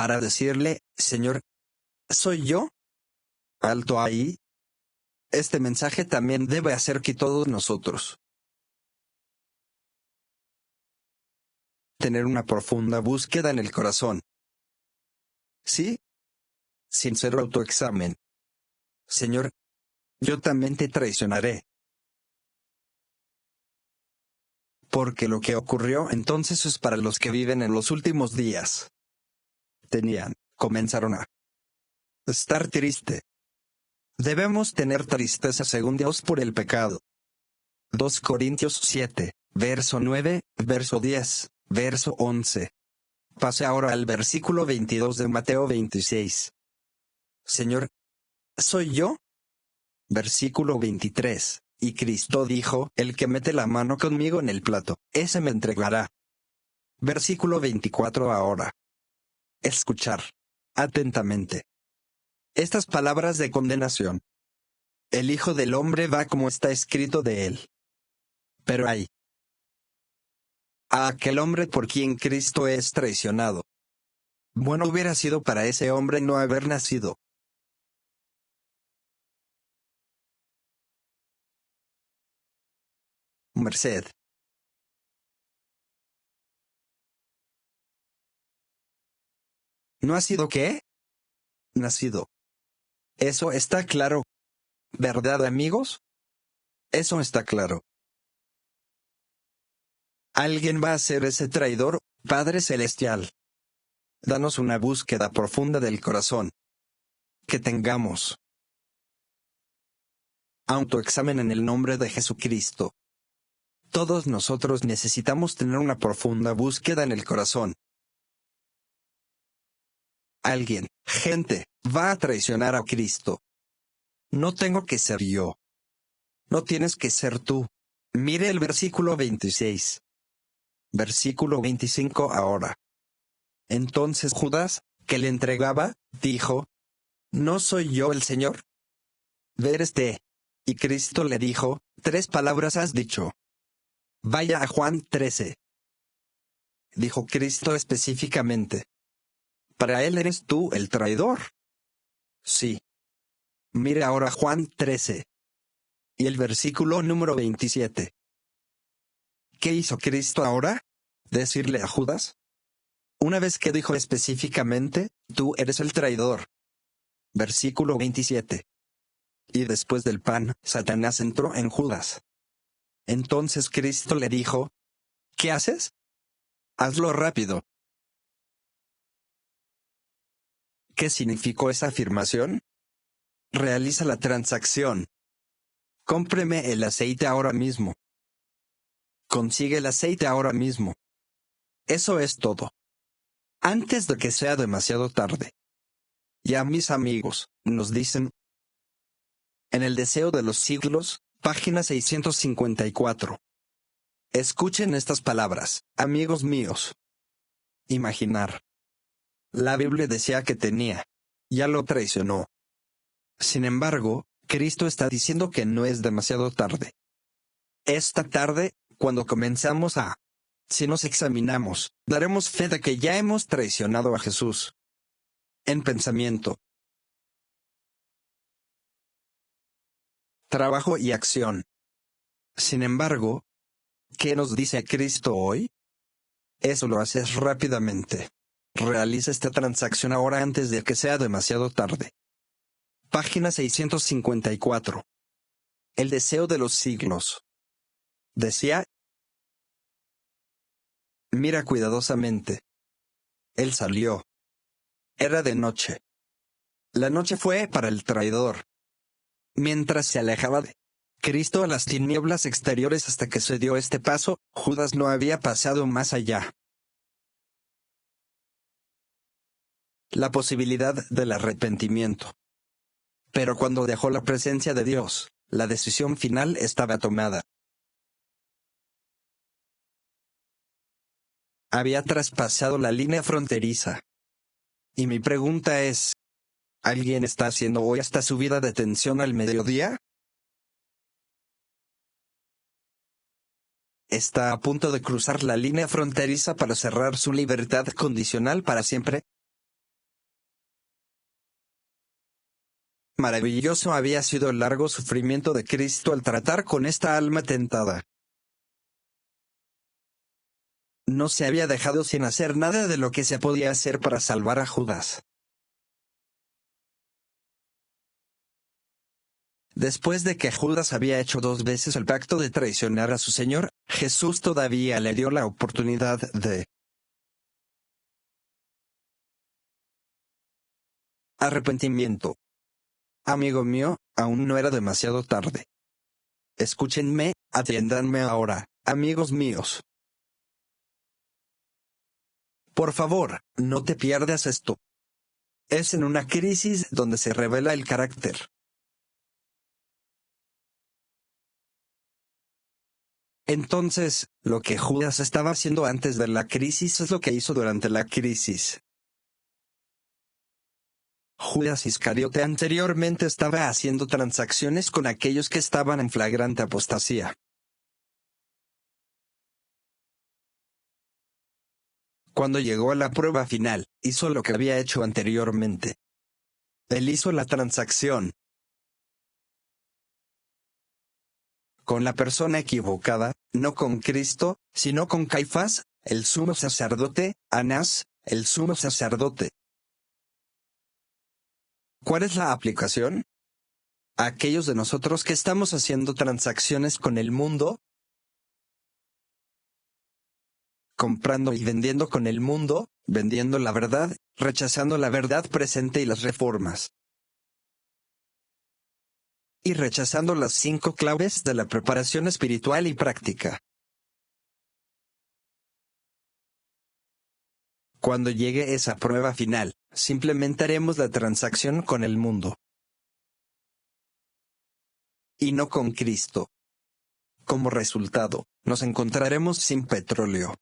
A: para decirle, Señor, ¿soy yo? Alto ahí. Este mensaje también debe hacer que todos nosotros tener una profunda búsqueda en el corazón. ¿Sí? Sincero autoexamen. Señor, yo también te traicionaré. Porque lo que ocurrió entonces es para los que viven en los últimos días. Comenzaron a estar triste. Debemos tener tristeza según Dios por el pecado. 2 Corintios 7, verso 9, verso 10, verso 11. Pase ahora al versículo 22 de Mateo 26. Señor, ¿soy yo? Versículo 23. Y Cristo dijo, el que mete la mano conmigo en el plato, ese me entregará. Versículo 24 ahora. Escuchar atentamente estas palabras de condenación. El Hijo del Hombre va como está escrito de él. Pero hay a aquel hombre por quien Cristo es traicionado. Bueno hubiera sido para ese hombre no haber nacido. Merced. ¿No ha sido qué? Nacido. Eso está claro. ¿Verdad, amigos? Eso está claro. Alguien va a ser ese traidor, Padre Celestial. Danos una búsqueda profunda del corazón. Que tengamos autoexamen en el nombre de Jesucristo. Todos nosotros necesitamos tener una profunda búsqueda en el corazón. Alguien, gente, va a traicionar a Cristo. No tengo que ser yo. No tienes que ser tú. Mire el versículo 26. Versículo 25 ahora. Entonces Judas, que le entregaba, dijo, ¿no soy yo el Señor? Ver este. Y Cristo le dijo, 3 palabras has dicho. Vaya a Juan 13. Dijo Cristo específicamente. ¿Para él eres tú el traidor? Sí. Mire ahora Juan 13. Y el versículo número 27. ¿Qué hizo Cristo ahora? ¿Decirle a Judas? Una vez que dijo específicamente, tú eres el traidor. Versículo 27. Y después del pan, Satanás entró en Judas. Entonces Cristo le dijo, ¿qué haces? Hazlo rápido. ¿Qué significó esa afirmación? Realiza la transacción. Cómpreme el aceite ahora mismo. Consigue el aceite ahora mismo. Eso es todo. Antes de que sea demasiado tarde. Ya mis amigos, nos dicen. En el deseo de los siglos, página 654. Escuchen estas palabras, amigos míos. Imaginar. La Biblia decía que tenía. Ya lo traicionó. Sin embargo, Cristo está diciendo que no es demasiado tarde. Esta tarde, cuando comenzamos si nos examinamos, daremos fe de que ya hemos traicionado a Jesús. En pensamiento, trabajo y acción. Sin embargo, ¿qué nos dice Cristo hoy? Eso lo haces rápidamente. Realiza esta transacción ahora antes de que sea demasiado tarde. Página 654. El deseo de los siglos. Decía: mira cuidadosamente. Él salió. Era de noche. La noche fue para el traidor. Mientras se alejaba de Cristo a las tinieblas exteriores hasta que se dio este paso, Judas no había pasado más allá. La posibilidad del arrepentimiento. Pero cuando dejó la presencia de Dios, la decisión final estaba tomada. Había traspasado la línea fronteriza. Y mi pregunta es: ¿alguien está haciendo hoy hasta subida de tensión al mediodía? ¿Está a punto de cruzar la línea fronteriza para cerrar su libertad condicional para siempre? Maravilloso había sido el largo sufrimiento de Cristo al tratar con esta alma tentada. No se había dejado sin hacer nada de lo que se podía hacer para salvar a Judas. Después de que Judas había hecho 2 veces el pacto de traicionar a su Señor, Jesús todavía le dio la oportunidad de arrepentimiento. Amigo mío, aún no era demasiado tarde. Escúchenme, atiéndanme ahora, amigos míos. Por favor, no te pierdas esto. Es en una crisis donde se revela el carácter. Entonces, lo que Judas estaba haciendo antes de la crisis es lo que hizo durante la crisis. Judas Iscariote anteriormente estaba haciendo transacciones con aquellos que estaban en flagrante apostasía. Cuando llegó a la prueba final, hizo lo que había hecho anteriormente. Él hizo la transacción con la persona equivocada, no con Cristo, sino con Caifás, el sumo sacerdote, Anás, el sumo sacerdote. ¿Cuál es la aplicación? ¿A aquellos de nosotros que estamos haciendo transacciones con el mundo? Comprando y vendiendo con el mundo, vendiendo la verdad, rechazando la verdad presente y las reformas. Y rechazando las 5 claves de la preparación espiritual y práctica. Cuando llegue esa prueba final, simplemente haremos la transacción con el mundo. Y no con Cristo. Como resultado, nos encontraremos sin petróleo.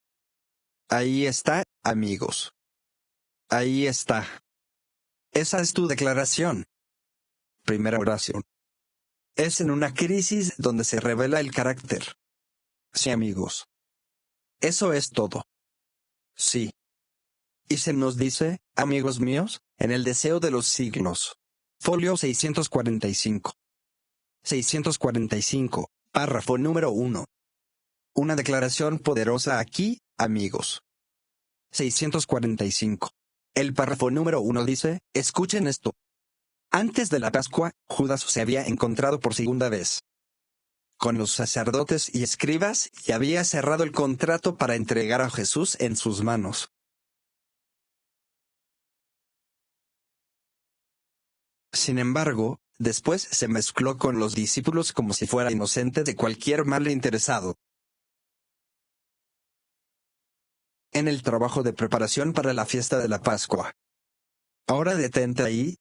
A: Ahí está, amigos. Ahí está. Esa es tu declaración. Primera oración. Es en una crisis donde se revela el carácter. Sí, amigos. Eso es todo. Sí. Y se nos dice, amigos míos, en el deseo de los siglos. Folio 645. 645, párrafo número 1. Una declaración poderosa aquí, amigos. 645. El párrafo número 1 dice, escuchen esto. Antes de la Pascua, Judas se había encontrado por segunda vez con los sacerdotes y escribas y había cerrado el contrato para entregar a Jesús en sus manos. Sin embargo, después se mezcló con los discípulos como si fuera inocente de cualquier mal interesado. En el trabajo de preparación para la fiesta de la Pascua. Ahora detente ahí.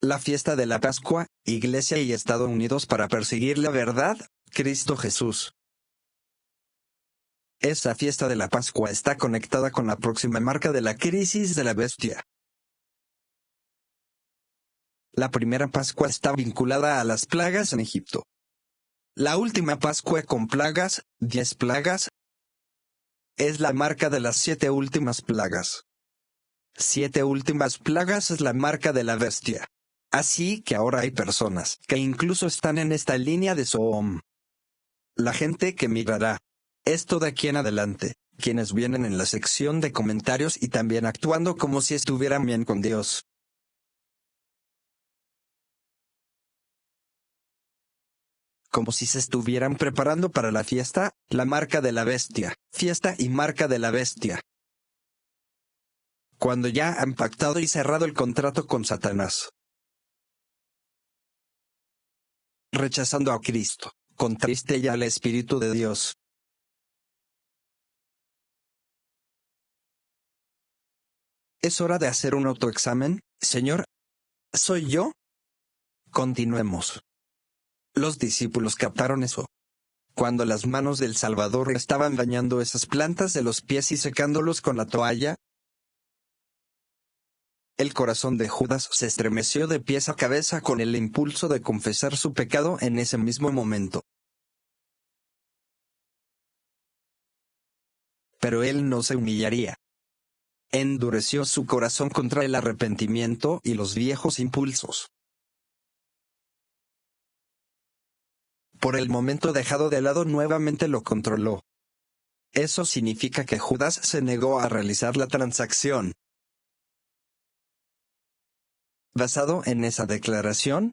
A: La fiesta de la Pascua, Iglesia y Estado unidos para perseguir la verdad, Cristo Jesús. Esa fiesta de la Pascua está conectada con la próxima marca de la crisis de la bestia. La primera Pascua está vinculada a las plagas en Egipto. La última Pascua con plagas, 10 plagas, es la marca de las 7 últimas plagas. 7 últimas plagas es la marca de la bestia. Así que ahora hay personas que incluso están en esta línea de Sohom. La gente que migrará esto de aquí en adelante quienes vienen en la sección de comentarios y también actuando como si estuvieran bien con Dios. Como si se estuvieran preparando para la fiesta, la marca de la bestia, fiesta y marca de la bestia. Cuando ya han pactado y cerrado el contrato con Satanás. Rechazando a Cristo, contriste ya al Espíritu de Dios. Es hora de hacer un autoexamen, Señor. ¿Soy yo? Continuemos. Los discípulos captaron eso. Cuando las manos del Salvador estaban bañando esas plantas de los pies y secándolos con la toalla, el corazón de Judas se estremeció de pies a cabeza con el impulso de confesar su pecado en ese mismo momento. Pero él no se humillaría. Endureció su corazón contra el arrepentimiento y los viejos impulsos. Por el momento dejado de lado nuevamente lo controló. Eso significa que Judas se negó a realizar la transacción. Basado en esa declaración,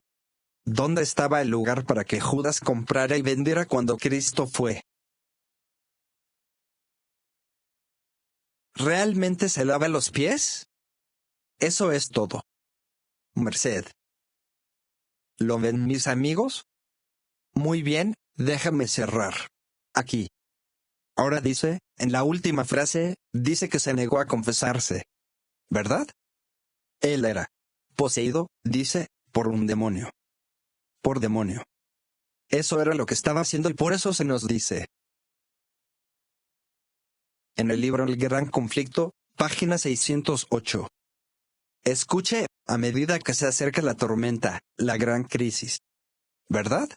A: ¿dónde estaba el lugar para que Judas comprara y vendiera cuando Cristo fue? ¿Realmente se lava los pies? Eso es todo. Merced. ¿Lo ven mis amigos? Muy bien, déjame cerrar. Aquí. Ahora dice, en la última frase, dice que se negó a confesarse. ¿Verdad? Él era poseído, dice, por un demonio. Por demonio. Eso era lo que estaba haciendo y por eso se nos dice. En el libro El Gran Conflicto, página 608. Escuche, a medida que se acerca la tormenta, la gran crisis. ¿Verdad?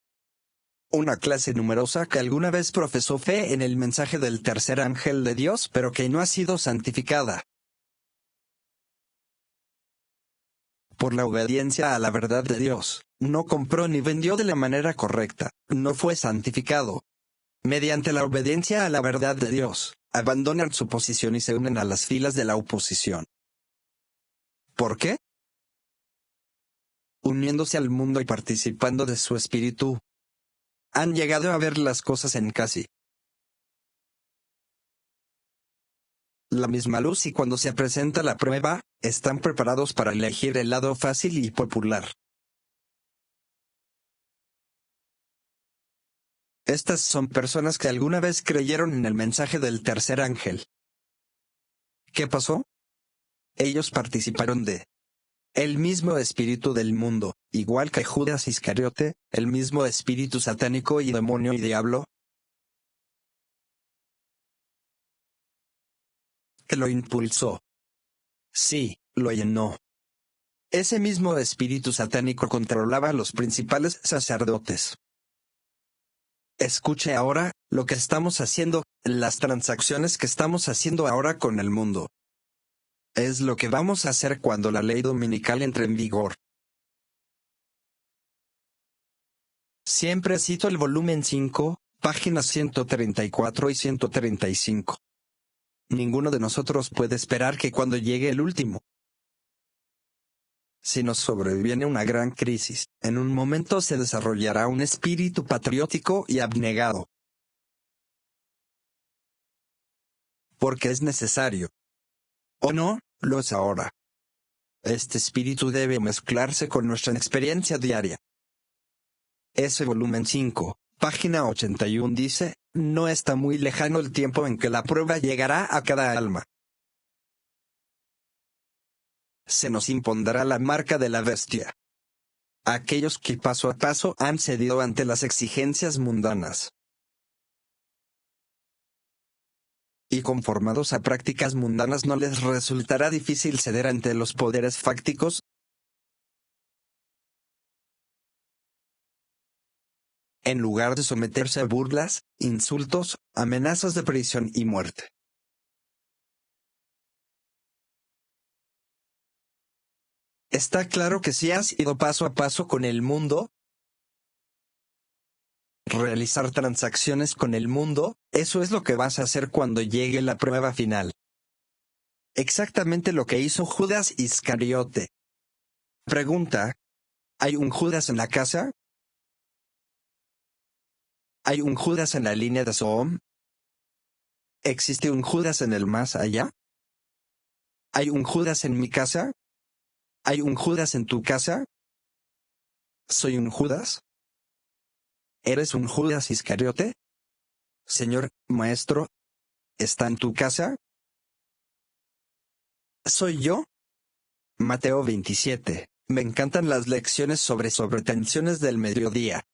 A: Una clase numerosa que alguna vez profesó fe en el mensaje del tercer ángel de Dios, pero que no ha sido santificada. Por la obediencia a la verdad de Dios, no compró ni vendió de la manera correcta, no fue santificado. Mediante la obediencia a la verdad de Dios, abandonan su posición y se unen a las filas de la oposición. ¿Por qué? Uniéndose al mundo y participando de su espíritu, han llegado a ver las cosas en casi la misma luz y cuando se presenta la prueba, están preparados para elegir el lado fácil y popular. Estas son personas que alguna vez creyeron en el mensaje del tercer ángel. ¿Qué pasó? Ellos participaron de el mismo espíritu del mundo, igual que Judas Iscariote, el mismo espíritu satánico y demonio y diablo, que lo impulsó. Sí, lo llenó. Ese mismo espíritu satánico controlaba a los principales sacerdotes. Escuche ahora, lo que estamos haciendo, las transacciones que estamos haciendo ahora con el mundo. Es lo que vamos a hacer cuando la ley dominical entre en vigor. Siempre cito el volumen 5, páginas 134 y 135. Ninguno de nosotros puede esperar que cuando llegue el último. Si nos sobreviene una gran crisis, en un momento se desarrollará un espíritu patriótico y abnegado. Porque es necesario. ¿O no? Lo es ahora. Este espíritu debe mezclarse con nuestra experiencia diaria. Ese volumen 5, página 81 dice, no está muy lejano el tiempo en que la prueba llegará a cada alma. Se nos impondrá la marca de la bestia. Aquellos que paso a paso han cedido ante las exigencias mundanas y conformados a prácticas mundanas no les resultará difícil ceder ante los poderes fácticos. En lugar de someterse a burlas, insultos, amenazas de prisión y muerte. Está claro que si has ido paso a paso con el mundo, Realizar transacciones con el mundo, eso es lo que vas a hacer cuando llegue la prueba final. Exactamente lo que hizo Judas Iscariote. Pregunta: ¿hay un Judas en la casa? ¿Hay un Judas en la línea de Zoom? ¿Existe un Judas en el más allá? ¿Hay un Judas en mi casa? ¿Hay un Judas en tu casa? ¿Soy un Judas? ¿Eres un Judas Iscariote? Señor, maestro, ¿está en tu casa? ¿Soy yo? Mateo 27. Me encantan las lecciones sobre tensiones del mediodía.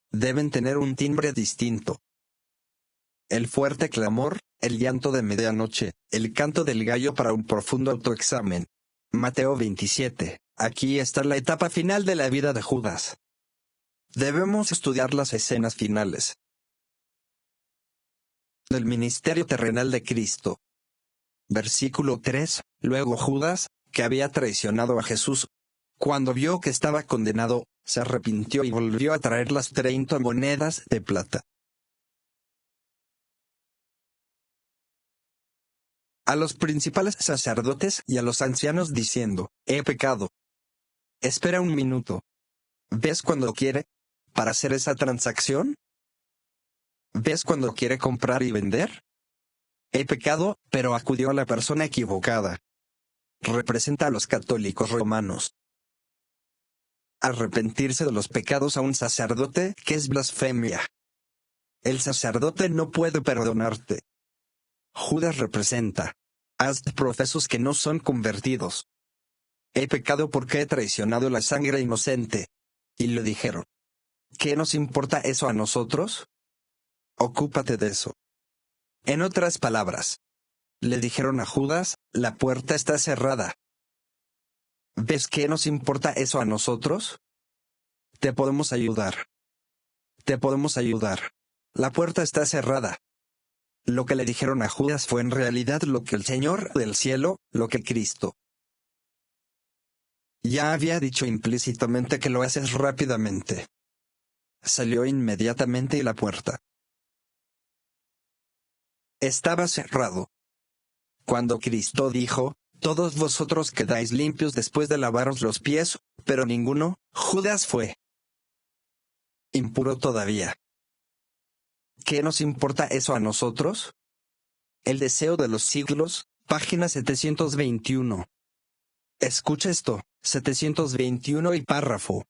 A: Deben tener un timbre distinto. El fuerte clamor, el llanto de medianoche, el canto del gallo para un profundo autoexamen. Mateo 27. Aquí está la etapa final de la vida de Judas. Debemos estudiar las escenas finales del ministerio terrenal de Cristo. Versículo 3. Luego Judas, que había traicionado a Jesús, cuando vio que estaba condenado, se arrepintió y volvió a traer las 30 monedas de plata. A los principales sacerdotes y a los ancianos diciendo: he pecado. Espera un minuto. ¿Ves cuando quiere para hacer esa transacción? ¿Ves cuando quiere comprar y vender? He pecado, pero acudió a la persona equivocada. Representa a los católicos romanos. Arrepentirse de los pecados a un sacerdote, que es blasfemia. El sacerdote no puede perdonarte. Judas representa a profesos que no son convertidos. He pecado porque he traicionado la sangre inocente. Y le dijeron: ¿qué nos importa eso a nosotros? Ocúpate de eso. En otras palabras, le dijeron a Judas: la puerta está cerrada. ¿Ves qué nos importa eso a nosotros? Te podemos ayudar. Te podemos ayudar. La puerta está cerrada. Lo que le dijeron a Judas fue en realidad lo que el Señor del cielo, lo que Cristo ya había dicho implícitamente, que lo haces rápidamente. Salió inmediatamente y la puerta estaba cerrado. Cuando Cristo dijo: todos vosotros quedáis limpios después de lavaros los pies, pero ninguno, Judas fue impuro todavía. ¿Qué nos importa eso a nosotros? El deseo de los siglos, página 721. Escucha esto, 721 y párrafo.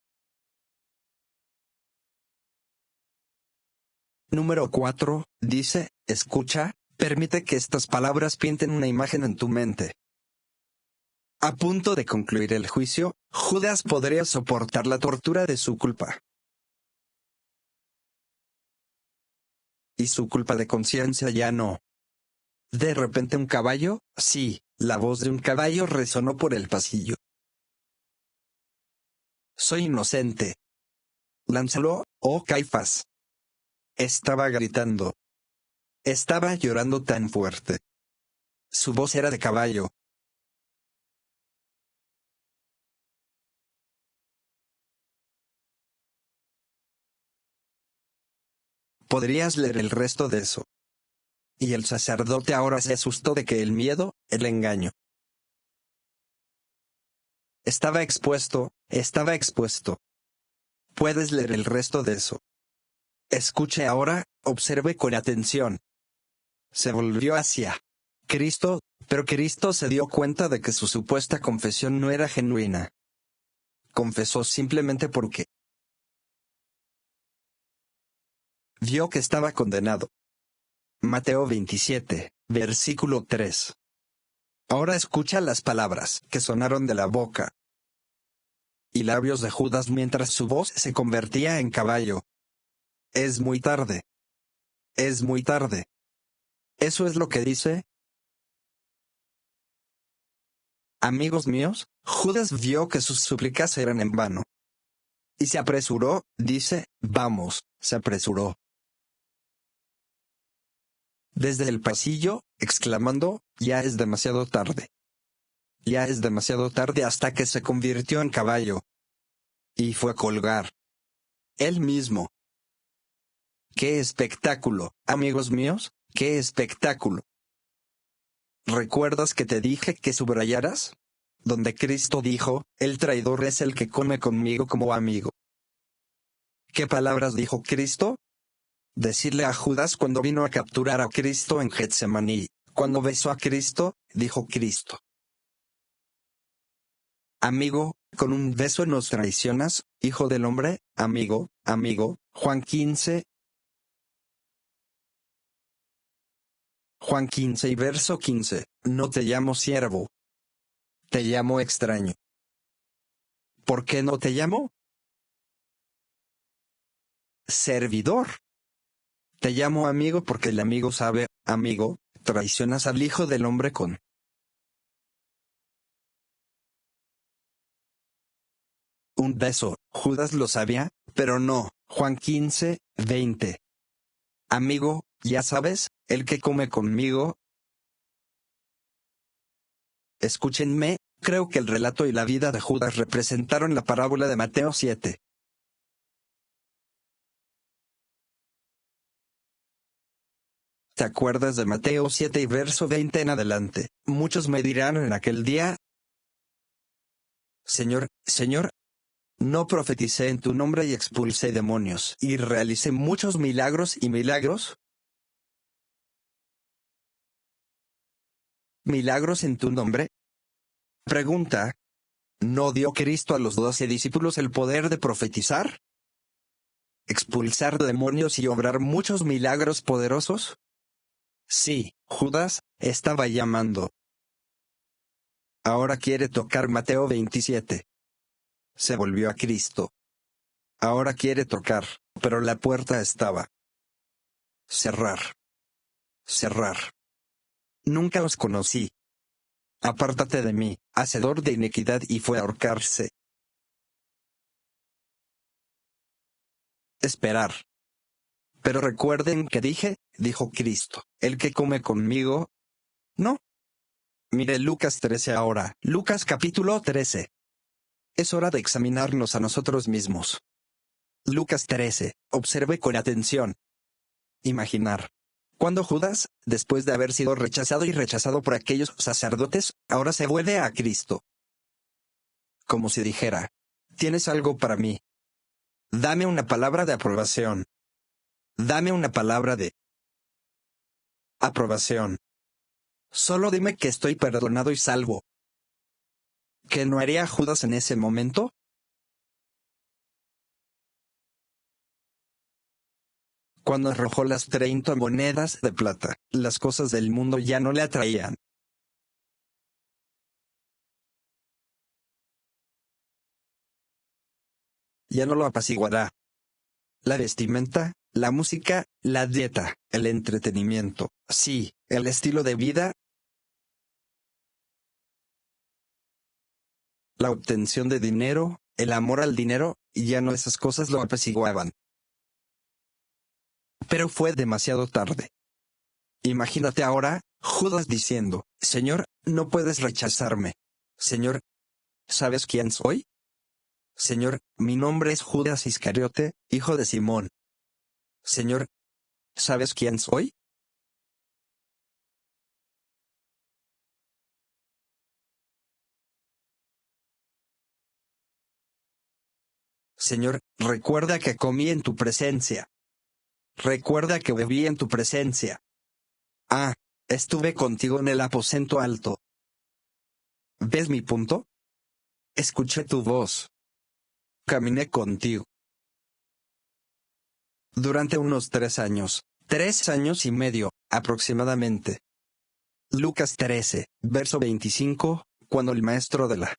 A: Número 4, dice: escucha, permite que estas palabras pinten una imagen en tu mente. A punto de concluir el juicio, Judas podría soportar la tortura de su culpa. Y su culpa de conciencia ya no. De repente un caballo, sí, la voz de un caballo resonó por el pasillo. Soy inocente. Lánzalo, oh Caifás. Estaba gritando. Estaba llorando tan fuerte. Su voz era de caballo. Podrías leer el resto de eso. Y el sacerdote ahora se asustó de que el miedo, el engaño. Estaba expuesto, estaba expuesto. Puedes leer el resto de eso. Escuche ahora, observe con atención. Se volvió hacia Cristo, pero Cristo se dio cuenta de que su supuesta confesión no era genuina. Confesó simplemente porque vio que estaba condenado. Mateo 27, versículo 3. Ahora escucha las palabras que sonaron de la boca y labios de Judas mientras su voz se convertía en caballo. Es muy tarde. Es muy tarde. ¿Eso es lo que dice? Amigos míos, Judas vio que sus súplicas eran en vano. Y se apresuró, dice, vamos, se apresuró desde el pasillo, exclamando: ya es demasiado tarde. Ya es demasiado tarde, hasta que se convirtió en caballo. Y fue a colgar. Él mismo ¡Qué espectáculo, amigos míos! ¡Qué espectáculo! ¿Recuerdas que te dije que subrayaras? Donde Cristo dijo, el traidor es el que come conmigo como amigo. ¿Qué palabras dijo Cristo? Decirle a Judas cuando vino a capturar a Cristo en Getsemaní. Cuando besó a Cristo, dijo Cristo: amigo, con un beso nos traicionas, hijo del hombre. Amigo, amigo. Juan 15. Juan 15 y verso 15. No te llamo siervo. Te llamo extraño. ¿Por qué no te llamo servidor? Te llamo amigo porque el amigo sabe. Amigo, traicionas al hijo del hombre con un beso. Judas lo sabía, pero no. Juan 15, 20. Amigo, ya sabes, el que come conmigo. Escúchenme, creo que el relato y la vida de Judas representaron la parábola de Mateo 7. ¿Te acuerdas de Mateo 7 y verso 20 en adelante? Muchos me dirán en aquel día: Señor, Señor, ¿no profeticé en tu nombre y expulsé demonios y realicé muchos milagros y milagros? ¿Milagros en tu nombre? Pregunta: ¿no dio Cristo a los 12 discípulos el poder de profetizar, expulsar demonios y obrar muchos milagros poderosos? Sí, Judas estaba llamando. Ahora quiere tocar Mateo 27. Se volvió a Cristo. Ahora quiere tocar, pero la puerta estaba. Cerrar. Cerrar. Nunca os conocí. Apártate de mí, hacedor de iniquidad, y fue a ahorcarse. Esperar. Pero recuerden que dijo Cristo, el que come conmigo. No. Mire Lucas 13 ahora. Lucas capítulo 13. Es hora de examinarnos a nosotros mismos. Lucas 13. Observe con atención. Imaginar. Cuando Judas, después de haber sido rechazado y rechazado por aquellos sacerdotes, ahora se vuelve a Cristo. Como si dijera: ¿tienes algo para mí? Dame una palabra de aprobación. Dame una palabra de aprobación. Solo dime que estoy perdonado y salvo. ¿Qué no haría Judas en ese momento? Cuando arrojó las 30 monedas de plata, las cosas del mundo ya no le atraían. Ya no lo apaciguará. La vestimenta, la música, la dieta, el entretenimiento, sí, el estilo de vida, la obtención de dinero, el amor al dinero, y ya no esas cosas lo apaciguaban. Pero fue demasiado tarde. Imagínate ahora, Judas diciendo: Señor, no puedes rechazarme. Señor, ¿sabes quién soy? Señor, mi nombre es Judas Iscariote, hijo de Simón. Señor, ¿sabes quién soy? Señor, recuerda que comí en tu presencia. Recuerda que bebí en tu presencia. Ah, estuve contigo en el aposento alto. ¿Ves mi punto? Escuché tu voz. Caminé contigo. Durante unos 3 años y medio, aproximadamente. Lucas 13, verso 25, cuando el maestro de la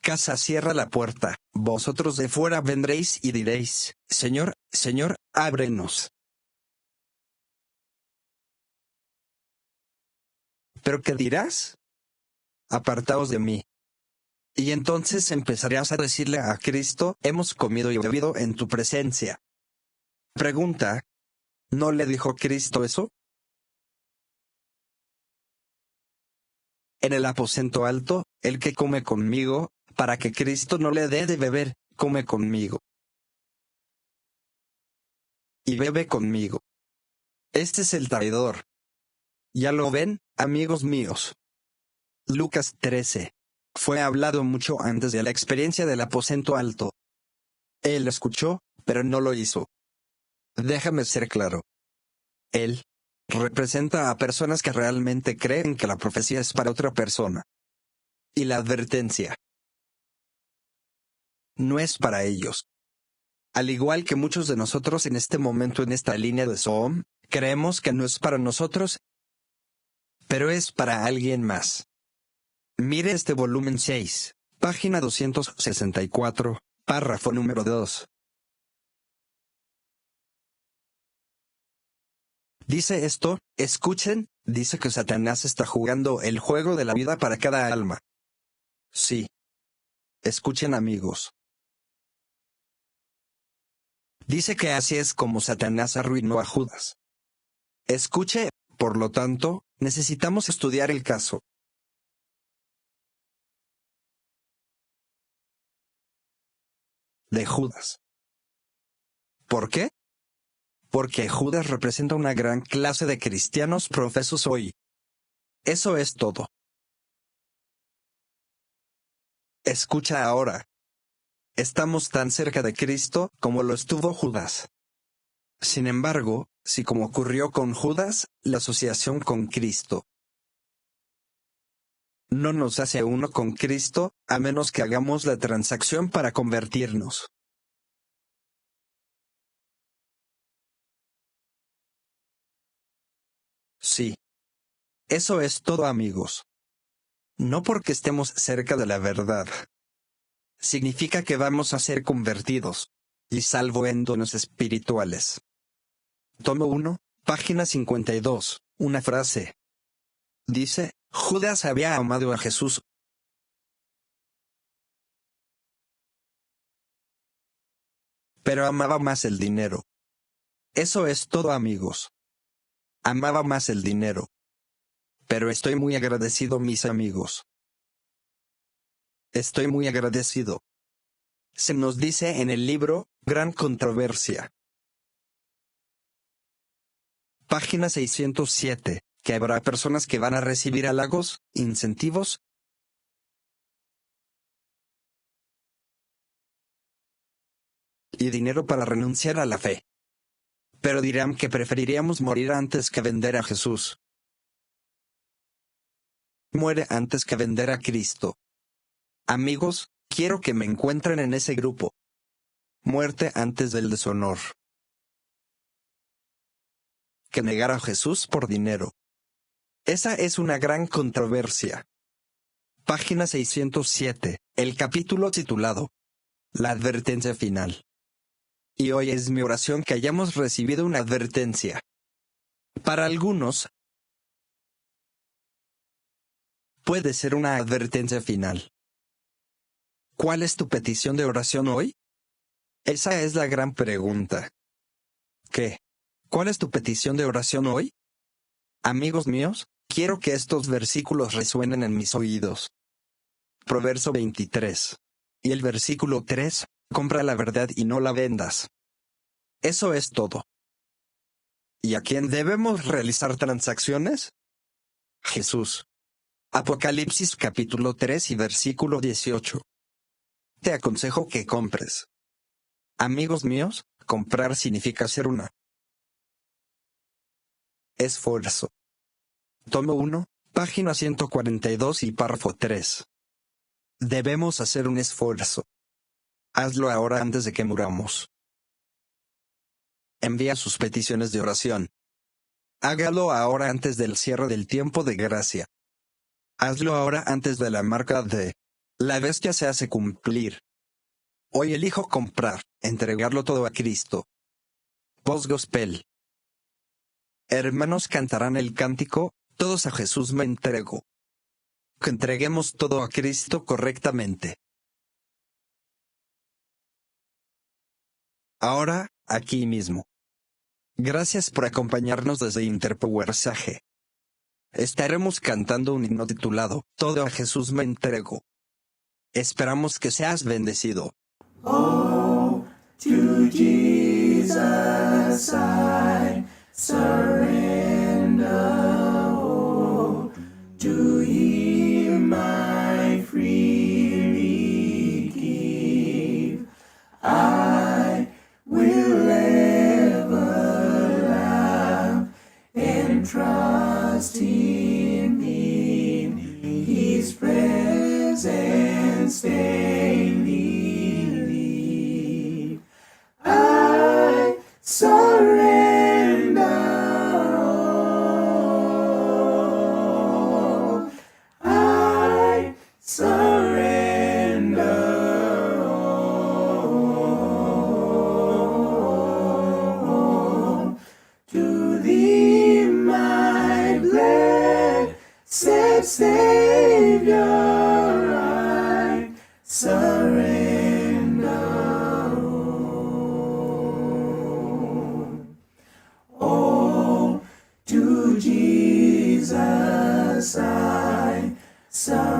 A: casa cierra la puerta, vosotros de fuera vendréis y diréis: Señor, Señor, ábrenos. ¿Pero qué dirás? Apartaos de mí. Y entonces empezarás a decirle a Cristo: hemos comido y bebido en tu presencia. Pregunta: ¿no le dijo Cristo eso? En el aposento alto, el que come conmigo, para que Cristo no le dé de beber, come conmigo. y bebe conmigo. Este es el traidor. ¿Ya lo ven, amigos míos? Lucas 13. Fue hablado mucho antes de la experiencia del aposento alto. Él escuchó, pero no lo hizo. Déjame ser claro. Él representa a personas que realmente creen que la profecía es para otra persona. Y la advertencia no es para ellos. Al igual que muchos de nosotros en este momento en esta línea de Zoom, creemos que no es para nosotros, pero es para alguien más. Mire este volumen 6, página 264, párrafo número 2. Dice esto, escuchen, dice que Satanás está jugando el juego de la vida para cada alma. Sí. Escuchen, amigos. Dice que así es como Satanás arruinó a Judas. Escuche, por lo tanto, necesitamos estudiar el caso de Judas. ¿Por qué? Porque Judas representa una gran clase de cristianos profesos hoy. Eso es todo. Escucha ahora. Estamos tan cerca de Cristo como lo estuvo Judas. Sin embargo, si como ocurrió con Judas, la asociación con Cristo no nos hace uno con Cristo, a menos que hagamos la transacción para convertirnos. Sí. Eso es todo, amigos. No porque estemos cerca de la verdad. Significa que vamos a ser convertidos y salvo en dones espirituales. Tomo 1, página 52, una frase. Dice, Judas había amado a Jesús. Pero amaba más el dinero. Eso es todo, amigos. Amaba más el dinero. Pero estoy muy agradecido, mis amigos. Estoy muy agradecido. Se nos dice en el libro, Gran Controversia. Página 607, que habrá personas que van a recibir halagos, incentivos, y dinero para renunciar a la fe. Pero dirán que preferiríamos morir antes que vender a Jesús. Muere antes que vender a Cristo. Amigos, quiero que me encuentren en ese grupo. Muerte antes del deshonor. Que negar a Jesús por dinero. Esa es una gran controversia. Página 607, el capítulo titulado La advertencia final. Y hoy es mi oración que hayamos recibido una advertencia. Para algunos, puede ser una advertencia final. ¿Cuál es tu petición de oración hoy? Esa es la gran pregunta. ¿Qué? ¿Cuál es tu petición de oración hoy? Amigos míos, quiero que estos versículos resuenen en mis oídos. Proverso 23. Y el versículo 3, compra la verdad y no la vendas. Eso es todo. ¿Y a quién debemos realizar transacciones? Jesús. Apocalipsis capítulo 3 y versículo 18. Te aconsejo que compres. Amigos míos, comprar significa hacer una esfuerzo. Tomo 1, página 142 y párrafo 3. Debemos hacer un esfuerzo. Hazlo ahora antes de que muramos. Envía sus peticiones de oración. Hágalo ahora antes del cierre del tiempo de gracia. Hazlo ahora antes de la marca de la bestia se hace cumplir. Hoy elijo comprar, entregarlo todo a Cristo. Post-gospel. Hermanos cantarán el cántico, todos a Jesús me entrego. Que entreguemos todo a Cristo correctamente. Ahora, aquí mismo. Gracias por acompañarnos desde Interpowersaje. Estaremos cantando un himno titulado, Todo a Jesús me entrego. Esperamos que seas bendecido.
B: All to Jesus Jesus, I surrender all. To Him I freely give. I will ever love and trust Him in His presence daily live. I surrender all. I surrender all. To Thee, my blessed Savior, I surrender all. Oh, to Jesus I surrender.